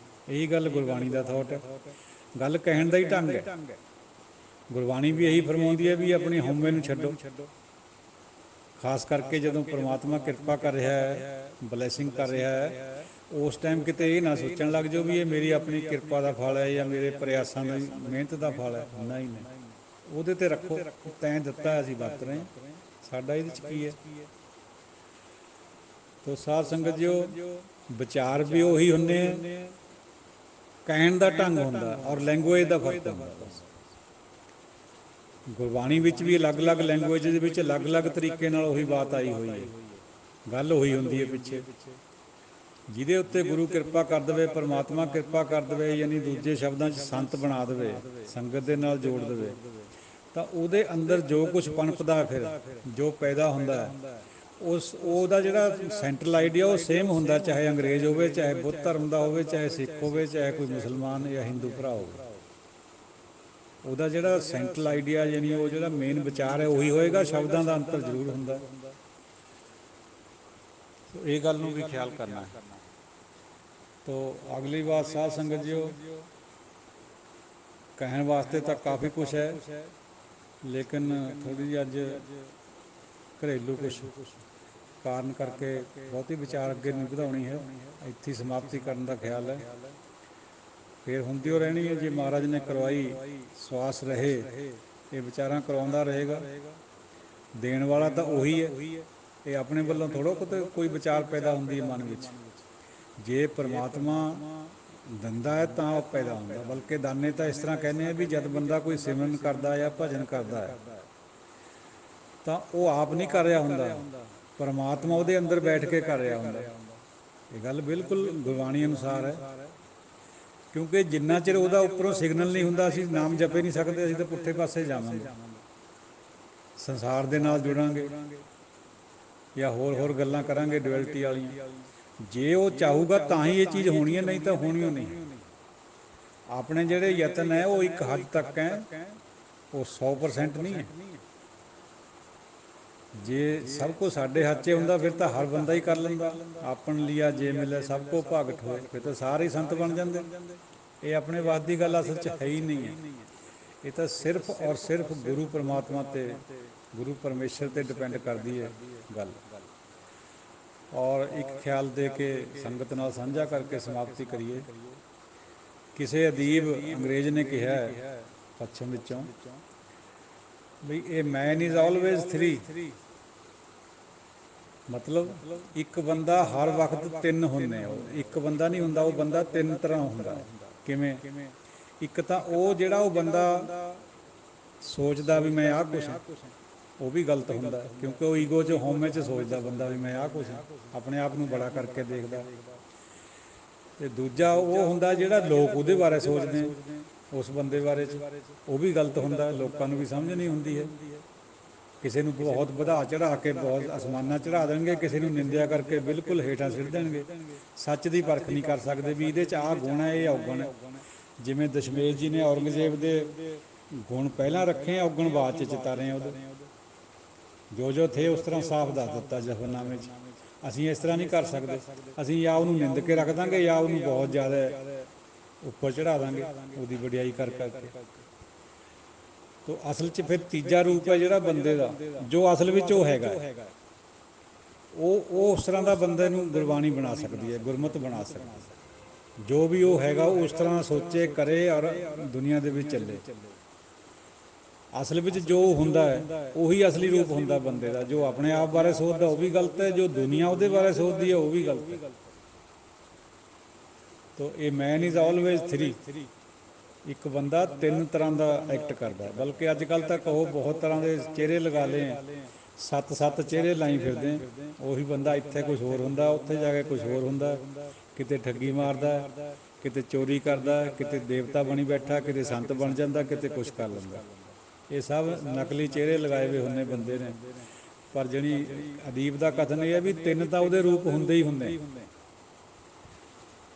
ਇਹੀ ਗੱਲ ਗੁਰਬਾਣੀ ਦਾ ਥੋਟ ਹੈ, ਗੱਲ ਕਹਿਣ ਦਾ ਹੀ ਢੰਗ ਹੈ। ਗੁਰਬਾਣੀ ਵੀ ਇਹੀ ਫਰਮਾਉਂਦੀ ਹੈ ਵੀ ਆਪਣੇ ਹਉਮੈ ਨੂੰ ਛੱਡੋ। ਖਾਸ ਕਰਕੇ ਜਦੋਂ ਪਰਮਾਤਮਾ ਕਿਰਪਾ ਕਰ ਰਿਹਾ ਹੈ, ਬਲੈਸਿੰਗ ਕਰ ਰਿਹਾ ਹੈ, ਉਸ ਟਾਈਮ ਕਿਤੇ ਇਹ ਨਾ ਸੋਚਣ ਲੱਗ ਜਾਓ ਵੀ ਇਹ ਮੇਰੀ ਆਪਣੀ ਕਿਰਪਾ ਦਾ ਫਲ ਹੈ ਜਾਂ ਮੇਰੇ ਪ੍ਰਯਾਸਾਂ ਦੀ ਮਿਹਨਤ ਦਾ ਫਲ ਹੈ। ਨਹੀਂ ਨਹੀਂ, ਉਹਦੇ 'ਤੇ ਰੱਖੋ, ਤੈਂ ਦਿੱਤਾ ਅਸੀਂ ਵਰਤ ਰਹੇ, ਸਾਡਾ ਇਹਦੇ 'ਚ ਕੀ ਹੈ। ਤੋ ਸਾਧ ਸੰਗਤ ਜੀਓ, ਵਿਚਾਰ ਵੀ ਉਹੀ ਹੁੰਦੇ ਆ, ਕਹਿਣ ਦਾ ਢੰਗ ਹੁੰਦਾ ਔਰ ਲੈਂਗੁਏਜ ਦਾ ਫਰਕ ਹੁੰਦਾ। ਬਸ ਗੁਰਬਾਣੀ ਵਿੱਚ ਵੀ ਅਲੱਗ ਅਲੱਗ ਲੈਂਗੁਏਜ ਦੇ ਵਿੱਚ ਅਲੱਗ ਅਲੱਗ ਤਰੀਕੇ ਨਾਲ ਉਹੀ ਬਾਤ ਆਈ ਹੋਈ ਹੈ, ਗੱਲ ਉਹੀ ਹੁੰਦੀ ਹੈ ਪਿੱਛੇ। ਜਿਹਦੇ ਉੱਤੇ ਗੁਰੂ ਕਿਰਪਾ ਕਰ ਦੇਵੇ, ਪਰਮਾਤਮਾ ਕਿਰਪਾ ਕਰ ਦੇਵੇ, ਯਾਨੀ ਦੂਜੇ ਸ਼ਬਦਾਂ 'ਚ ਸੰਤ ਬਣਾ ਦੇਵੇ, ਸੰਗਤ ਦੇ ਨਾਲ ਜੋੜ ਦੇਵੇ, ਤਾਂ ਉਹਦੇ ਅੰਦਰ ਜੋ ਕੁਛ ਪਣਪਦਾ ਫਿਰ ਜੋ ਪੈਦਾ ਹੁੰਦਾ ਹੈ, ਉਹਦਾ ਜਿਹੜਾ ਸੈਂਟਰਲ ਆਈਡੀਆ ਉਹ ਸੇਮ ਹੁੰਦਾ, ਚਾਹੇ ਅੰਗਰੇਜ਼ ਹੋਵੇ, ਚਾਹੇ ਬੁੱਧ ਧਰਮ ਦਾ ਹੋਵੇ, ਚਾਹੇ ਸਿੱਖ ਹੋਵੇ, ਚਾਹੇ ਕੋਈ ਮੁਸਲਮਾਨ ਜਾਂ ਹਿੰਦੂ ਭਰਾ ਹੋਵੇ। ਉਹਦਾ ਜਿਹੜਾ ਸੈਂਟਰਲ ਆਈਡੀਆ ਯਾਨੀ ਉਹ ਜਿਹੜਾ ਮੇਨ ਵਿਚਾਰ ਹੈ ਉਹੀ ਹੋਏਗਾ, ਸ਼ਬਦਾਂ ਦਾ ਅੰਤਰ ਜ਼ਰੂਰ ਹੁੰਦਾ। ਇਹ ਗੱਲ ਨੂੰ ਵੀ ਖਿਆਲ ਕਰਨਾ ਹੈ। ਤੋ ਅਗਲੀ ਬਾਤ ਸਾਧ ਸੰਗਤ ਜੀਓ, ਕਹਿਣ ਵਾਸਤੇ ਤਾਂ ਕਾਫੀ ਕੁਛ ਹੈ, ਲੇਕਿਨ ਥੋੜ੍ਹੀ ਜਿਹੀ ਅੱਜ ਘਰੇਲੂ ਕੁਛ ਕਾਰਨ ਕਰਕੇ ਬਹੁਤੀ ਵਿਚਾਰ ਅੱਗੇ ਨਹੀਂ ਵਧਾਉਣੀ ਹੈ, ਇੱਥੇ ਸਮਾਪਤੀ ਕਰਨ ਦਾ ਖਿਆਲ ਹੈ। ਫਿਰ ਹੁੰਦੀ ਉਹ ਰਹਿਣੀ ਹੈ, ਜੇ ਮਹਾਰਾਜ ਨੇ ਕਰਵਾਈ ਸਵਾਸ ਰਹੇ, ਇਹ ਵਿਚਾਰਾਂ ਕਰਵਾਉਂਦਾ ਰਹੇਗਾ। ਦੇਣ ਵਾਲਾ ਤਾਂ ਉਹੀ ਹੈ, ਇਹ ਆਪਣੇ ਵੱਲੋਂ ਥੋੜ੍ਹਾ ਕਿਤੇ ਕੋਈ ਵਿਚਾਰ ਪੈਦਾ ਹੁੰਦੀ ਹੈ ਮਨ ਵਿੱਚ। ਜੇ ਪਰਮਾਤਮਾ ਦਿੰਦਾ ਹੈ ਤਾਂ ਉਹ ਪੈਦਾ ਹੁੰਦਾ, ਬਲਕਿ ਦਾਨੇ ਤਾਂ ਇਸ ਤਰ੍ਹਾਂ ਕਹਿੰਦੇ ਆ ਵੀ ਜਦ ਬੰਦਾ ਕੋਈ ਸਿਮਰਨ ਕਰਦਾ ਜਾਂ ਭਜਨ ਕਰਦਾ ਹੈ ਤਾਂ ਉਹ ਆਪ ਨਹੀਂ ਕਰ ਰਿਹਾ ਹੁੰਦਾ, ਪਰਮਾਤਮਾ ਉਹਦੇ ਅੰਦਰ ਬੈਠ ਕੇ ਕਰ ਰਿਹਾ ਹੁੰਦਾ। ਇਹ ਗੱਲ ਬਿਲਕੁਲ ਗੁਰਬਾਣੀ ਅਨੁਸਾਰ ਹੈ, ਕਿਉਂਕਿ ਜਿੰਨਾ ਚਿਰ ਉਹਦਾ ਉੱਪਰੋਂ ਸਿਗਨਲ ਨਹੀਂ ਹੁੰਦਾ ਅਸੀਂ ਨਾਮ ਜਪੇ ਨਹੀਂ ਸਕਦੇ, ਅਸੀਂ ਤਾਂ ਪੁੱਠੇ ਪਾਸੇ ਜਾਵਾਂਗੇ, ਸੰਸਾਰ ਦੇ ਨਾਲ ਜੁੜਾਂਗੇ ਜਾਂ ਹੋਰ ਗੱਲਾਂ ਕਰਾਂਗੇ ਡੁਐਲਿਟੀ ਵਾਲੀਆਂ। ਜੇ ਉਹ ਚਾਹੂਗਾ ਤਾਂ ਹੀ ਇਹ ਚੀਜ਼ ਹੋਣੀ ਹੈ, ਨਹੀਂ ਤਾਂ ਹੋਣੀ ਓ ਨਹੀਂ। ਆਪਣੇ ਜਿਹੜੇ ਯਤਨ ਹੈ ਉਹ ਇੱਕ ਹੱਦ ਤੱਕ ਹੈ, ਉਹ 100% ਨਹੀਂ ਹੈ। ਜੇ ਸਭ ਕੁਝ ਸਾਡੇ ਹੱਥ 'ਚ ਹੁੰਦਾ ਫਿਰ ਤਾਂ ਹਰ ਬੰਦਾ ਹੀ ਕਰ ਲੈਂਦਾ, ਆਪਨ ਲਿਆ ਜੇ ਮਿਲੇ ਸਭ ਕੋ ਭਗਤ ਹੋਏ, ਫਿਰ ਤਾਂ ਸਾਰੇ ਹੀ ਸੰਤ ਬਣ ਜਾਂਦੇ। ਇਹ ਆਪਣੇ ਵਾਦ ਦੀ ਗੱਲ ਅਸਲ 'ਚ ਹੈ ਹੀ ਨਹੀਂ ਹੈ। ਇਹ ਤਾਂ ਸਿਰਫ ਔਰ ਸਿਰਫ ਗੁਰੂ ਪਰਮਾਤਮਾ 'ਤੇ, ਗੁਰੂ ਪਰਮੇਸ਼ਰ 'ਤੇ ਡਿਪੈਂਡ ਕਰਦੀ ਹੈ ਗੱਲ। ਔਰ ਇੱਕ ਖਿਆਲ ਦੇ ਕੇ ਸੰਗਤ ਨਾਲ ਸਾਂਝਾ ਕਰਕੇ ਸਮਾਪਤੀ ਕਰੀਏ। ਕਿਸੇ ਅਦੀਬ ਅੰਗਰੇਜ਼ ਨੇ ਕਿਹਾ ਪੱਛਮ ਵਿੱਚੋਂ ਬਈ ਇਹ ਮੈਨ ਇਜ਼ ਆਲਵੇਜ਼ 3, ਮਤਲਬ ਇੱਕ ਬੰਦਾ ਹਰ ਵਕਤ 3 ਹੁੰਦੇ, ਉਹ ਇੱਕ ਬੰਦਾ ਨਹੀਂ ਹੁੰਦਾ, ਉਹ ਬੰਦਾ 3 ਤਰ੍ਹਾਂ ਹੁੰਦਾ। ਕਿਵੇਂ? ਇੱਕ ਤਾਂ ਉਹ ਜਿਹੜਾ ਉਹ ਬੰਦਾ ਸੋਚਦਾ ਵੀ ਮੈਂ ਆਹ ਕੁਛ ਹਾਂ, ਉਹ ਵੀ ਗਲਤ ਹੁੰਦਾ, ਕਿਉਂਕਿ ਉਹ ਈਗੋ 'ਚ ਹਉਮੈ 'ਚ ਸੋਚਦਾ ਬੰਦਾ ਵੀ ਮੈਂ ਆਹ ਕੁਛ ਹਾਂ, ਆਪਣੇ ਆਪ ਨੂੰ ਬੜਾ ਕਰਕੇ ਦੇਖਦਾ। ਅਤੇ ਦੂਜਾ ਉਹ ਹੁੰਦਾ ਜਿਹੜਾ ਲੋਕ ਉਹਦੇ ਬਾਰੇ ਸੋਚਦੇ ਉਸ ਬੰਦੇ ਬਾਰੇ 'ਚ, ਉਹ ਵੀ ਗਲਤ ਹੁੰਦਾ, ਲੋਕਾਂ ਨੂੰ ਵੀ ਸਮਝ ਨਹੀਂ ਹੁੰਦੀ ਹੈ। ਕਿਸੇ ਨੂੰ ਬਹੁਤ ਵਧਾ ਚੜ੍ਹਾ ਕੇ ਬਹੁਤ ਅਸਮਾਨਾਂ ਚੜ੍ਹਾ ਦੇਣਗੇ, ਕਿਸੇ ਨੂੰ ਨਿੰਦਿਆ ਕਰਕੇ ਬਿਲਕੁਲ ਹੇਠਾਂ ਸਿੱਟ ਦੇਣਗੇ। ਸੱਚ ਦੀ ਪਰਖ ਨਹੀਂ ਕਰ ਸਕਦੇ ਵੀ ਇਹਦੇ 'ਚ ਆਹ ਗੁਣ ਹੈ, ਇਹ ਔਗਣ ਹੈ। ਜਿਵੇਂ ਦਸ਼ਮੇਸ਼ ਜੀ ਨੇ ਔਰੰਗਜ਼ੇਬ ਦੇ ਗੁਣ ਪਹਿਲਾਂ ਰੱਖੇ, ਔਗਣ ਬਾਅਦ 'ਚ ਚਿਤਾਰੇ ਉਹਦੇ, ਜੋ ਜੋ ਥੇ ਉਸ ਤਰ੍ਹਾਂ ਸਾਫ਼ ਦੱਸ ਦਿੱਤਾ ਜ਼ਫ਼ਰਨਾਮੇ 'ਚ। ਅਸੀਂ ਇਸ ਤਰ੍ਹਾਂ ਨਹੀਂ ਕਰ ਸਕਦੇ, ਅਸੀਂ ਜਾਂ ਉਹਨੂੰ ਨਿੰਦ ਕੇ ਰੱਖ ਦਾਂਗੇ ਜਾਂ ਉਹਨੂੰ ਬਹੁਤ ਜ਼ਿਆਦਾ ਉੱਪਰ ਚੜ੍ਹਾ ਦਾਂਗੇ ਉਹਦੀ ਵਡਿਆਈ ਕਰ ਕਰਕੇ। ਤੋ ਅਸਲ 'ਚ ਫਿਰ ਤੀਜਾ ਰੂਪ ਹੈ ਜਿਹੜਾ ਬੰਦੇ ਦਾ, ਜੋ ਅਸਲ ਵਿੱਚ ਉਹ ਹੈਗਾ, ਉਹ ਉਸ ਤਰ੍ਹਾਂ ਦਾ ਬੰਦੇ ਨੂੰ ਗੁਰਬਾਣੀ ਬਣਾ ਸਕਦੀ ਹੈ, ਗੁਰਮਤਿ ਬਣਾ ਸਕਦੀ ਹੈ। ਜੋ ਵੀ ਉਹ ਹੈਗਾ ਉਹ ਉਸ ਤਰ੍ਹਾਂ ਸੋਚੇ ਕਰੇ ਔਰ ਦੁਨੀਆ ਦੇ ਵਿੱਚ ਚੱਲੇ। ਅਸਲ ਵਿੱਚ ਜੋ ਹੁੰਦਾ ਹੈ ਉਹੀ ਅਸਲੀ ਰੂਪ ਹੁੰਦਾ ਬੰਦੇ ਦਾ। ਜੋ ਆਪਣੇ ਆਪ ਬਾਰੇ ਸੋਚਦਾ ਉਹ ਵੀ ਗਲਤ ਹੈ, ਜੋ ਦੁਨੀਆ ਉਹਦੇ ਬਾਰੇ ਸੋਚਦੀ ਹੈ ਉਹ ਵੀ ਗਲਤ ਹੈ। ਤੋ ਇਹ ਮੈਨ ਇਜ਼ ਆਲਵੇਜ਼ 3, ਇੱਕ ਬੰਦਾ 3 ਤਰ੍ਹਾਂ ਦਾ ਐਕਟ ਕਰਦਾ। ਬਲਕਿ ਅੱਜ ਕੱਲ੍ਹ ਤਾਂ ਕਹੋ ਬਹੁਤ ਤਰ੍ਹਾਂ ਦੇ ਚਿਹਰੇ ਲਗਾ ਲਏ, 7 ਚਿਹਰੇ ਲਾਈ ਫਿਰਦੇ। ਉਹੀ ਬੰਦਾ ਇੱਥੇ ਕੁਛ ਹੋਰ ਹੁੰਦਾ, ਉੱਥੇ ਜਾ ਕੇ ਕੁਛ ਹੋਰ ਹੁੰਦਾ, ਕਿਤੇ ਠੱਗੀ ਮਾਰਦਾ, किते चोरी करदा, किते देवता बनी बैठा, किते संत बन जाता, किते कुछ कर लैंदा। ये सब नकली चेहरे लगाए हुए होंगे बंदे ने। पर जिहड़ी अदीब का कथन यह है भी तीन तो उहदे रूप होंदे ही होंदे।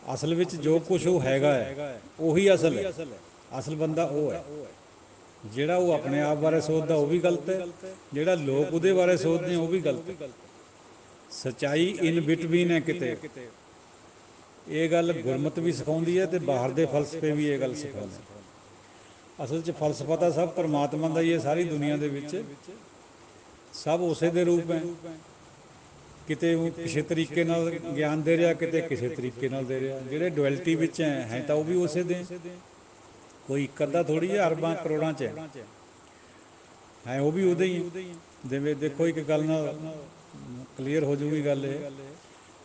असल विच जो कुछ वो हैगा है उही असल है। असल बंदा वो है। ਜਿਹੜਾ ਉਹ ਆਪਣੇ ਆਪ ਬਾਰੇ ਸੋਚਦਾ ਉਹ ਵੀ ਗਲਤ ਹੈ, ਜਿਹੜਾ ਲੋਕ ਉਹਦੇ ਬਾਰੇ ਸੋਚਦੇ ਉਹ ਵੀ ਗਲਤ ਹੈ। ਸੱਚਾਈ ਇਨ ਬਿਟਵੀਨ ਹੈ ਕਿਤੇ। ਇਹ ਗੱਲ ਗੁਰਮਤ ਵੀ ਸਿਖਾਉਂਦੀ ਹੈ ਅਤੇ ਬਾਹਰ ਦੇ ਫਲਸਫੇ ਵੀ ਇਹ ਗੱਲ ਸਿਖਾਉਂਦੇ। ਅਸਲ 'ਚ ਫਲਸਫਾ ਤਾਂ ਸਭ ਪਰਮਾਤਮਾ ਦਾ ਹੀ ਹੈ। ਸਾਰੀ ਦੁਨੀਆ ਦੇ ਵਿੱਚ ਸਭ ਉਸੇ ਦੇ ਰੂਪ ਹੈ। ਕਿਤੇ ਉਹ ਕਿਸੇ ਤਰੀਕੇ ਨਾਲ ਗਿਆਨ ਦੇ ਰਿਹਾ, ਕਿਤੇ ਕਿਸੇ ਤਰੀਕੇ ਨਾਲ ਦੇ ਰਿਹਾ। ਜਿਹੜੇ ਡੁਐਲਿਟੀ ਵਿੱਚ ਹੈ ਤਾਂ ਉਹ ਵੀ ਉਸੇ ਦੇ। ਕੋਈ ਇੱਕ ਅੱਧਾ ਥੋੜ੍ਹੀ ਜਿਹੀ ਅਰਬਾਂ ਕਰੋੜਾਂ 'ਚ ਹੈ ਉਹ ਵੀ ਉਹਦੇ ਹੀ। ਜਿਵੇਂ ਦੇਖੋ ਇੱਕ ਗੱਲ ਨਾਲ ਕਲੀਅਰ ਹੋ ਜੂਗੀ ਗੱਲ। ਇਹ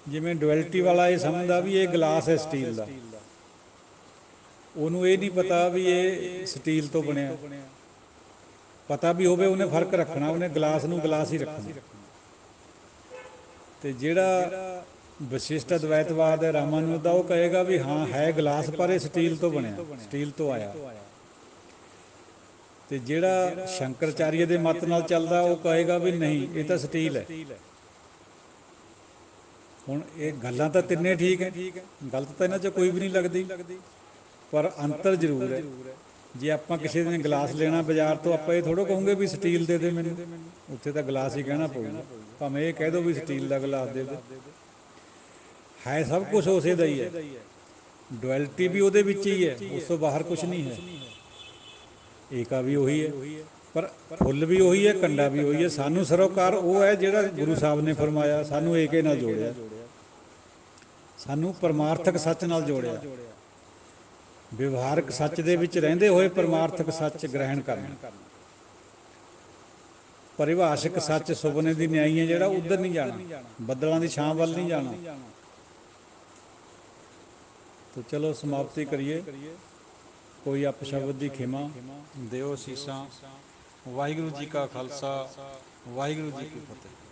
ਜਿਵੇਂ ਡੁਐਲਿਟੀ ਵਾਲਾ ਇਹ ਸਮਝਦਾ ਵੀ ਇਹ ਗਲਾਸ ਹੈ ਸਟੀਲ ਦਾ, ਉਹਨੂੰ ਇਹ ਨਹੀਂ ਪਤਾ ਵੀ ਇਹ ਸਟੀਲ ਤੋਂ ਬਣਿਆ। ਪਤਾ ਵੀ ਹੋਵੇ ਉਹਨੇ ਫਰਕ ਰੱਖਣਾ, ਉਹਨੇ ਗਲਾਸ ਨੂੰ ਗਲਾਸ ਹੀ ਰੱਖਣਾ। ਅਤੇ ਜਿਹੜਾ ਵਸ਼ਿਸ਼ਟ ਅਦਵੈਤਵਾਦ ਹੈ ਰਾਮਾਨੁਜ ਦਾ, ਉਹ ਕਹੇਗਾ ਵੀ ਹਾਂ ਹੈ ਗਲਾਸ ਪਰ ਇਹ ਸਟੀਲ ਤੋਂ ਬਣਿਆ, ਸਟੀਲ ਤੋਂ ਆਇਆ। ਅਤੇ ਜਿਹੜਾ ਸ਼ੰਕਰਾਚਾਰੀਆ ਦੇ ਮੱਤ ਨਾਲ ਚੱਲਦਾ ਉਹ ਕਹੇਗਾ ਵੀ ਨਹੀਂ ਇਹ ਤਾਂ ਸਟੀਲ ਹੈ। ਹੁਣ ਇਹ ਗੱਲਾਂ ਤਾਂ ਤਿੰਨੇ ਠੀਕ ਹੈ, ਗਲਤ ਤਾਂ ਇਹਨਾਂ 'ਚ ਕੋਈ ਵੀ ਨਹੀਂ ਲੱਗਦੀ, ਪਰ ਅੰਤਰ ਜ਼ਰੂਰ ਹੈ। ਜੇ ਆਪਾਂ ਕਿਸੇ ਨੇ ਗਲਾਸ ਲੈਣਾ ਬਾਜ਼ਾਰ ਤੋਂ, ਆਪਾਂ ਇਹ ਥੋੜ੍ਹਾ ਕਹੋਗੇ ਵੀ ਸਟੀਲ ਦੇ ਦੇ ਮੈਨੂੰ, ਉੱਥੇ ਤਾਂ ਗਲਾਸ ਹੀ ਕਹਿਣਾ ਪਊਗਾ। ਭਾਵੇਂ ਇਹ ਕਹਿ ਦਿਓ ਵੀ ਸਟੀਲ ਦਾ ਗਲਾਸ ਦੇ ਦੇ। ਹੈ ਸਭ ਕੁਛ ਉਸੇ ਦਾ ਹੀ ਹੈ। ਡੁਐਲਿਟੀ ਵੀ ਉਹਦੇ ਵਿੱਚ ਹੀ ਹੈ, ਉਸ ਤੋਂ ਬਾਹਰ ਕੁਛ ਨਹੀਂ ਹੈ। ਏਕਾ ਵੀ ਉਹੀ ਹੈ, ਪਰ ਫੁੱਲ ਵੀ ਉਹੀ ਹੈ, ਕੰਡਾ ਵੀ ਉਹੀ ਹੈ। ਸਾਨੂੰ ਸਰੋਕਾਰ ਉਹ ਹੈ ਜਿਹੜਾ ਗੁਰੂ ਸਾਹਿਬ ਨੇ ਫਰਮਾਇਆ, ਸਾਨੂੰ ਏਕੇ ਨਾਲ ਜੋੜਿਆ, ਸਾਨੂੰ ਪਰਮਾਰਥਕ ਸੱਚ ਨਾਲ ਜੋੜਿਆ। ਵਿਵਹਾਰਕ ਸੱਚ ਦੇ ਵਿੱਚ ਰਹਿੰਦੇ ਹੋਏ ਪਰਮਾਰਥਕ ਸੱਚ ਗ੍ਰਹਿਣ ਕਰਨਾ। ਪਰਿਭਾਸ਼ਕ ਸੱਚ ਸੁਪਨੇ ਦੀ ਨਿਆਈ ਹੈ ਜਿਹੜਾ, ਉੱਧਰ ਨਹੀਂ ਜਾਣਾ, ਬੱਦਲਾਂ ਦੀ ਛਾਂ ਵੱਲ ਨਹੀਂ ਜਾਣਾ। ਤਾਂ ਚਲੋ ਸਮਾਪਤੀ ਕਰੀਏ। ਕੋਈ ਅਪਸ਼ਬਦ ਦੀ ਖਿਮਾ ਦਿਓ ਅਸੀਸਾਂ। ਵਾਹਿਗੁਰੂ ਜੀ ਕਾ ਖਾਲਸਾ, ਵਾਹਿਗੁਰੂ ਜੀ ਕੀ ਫਤਿਹ।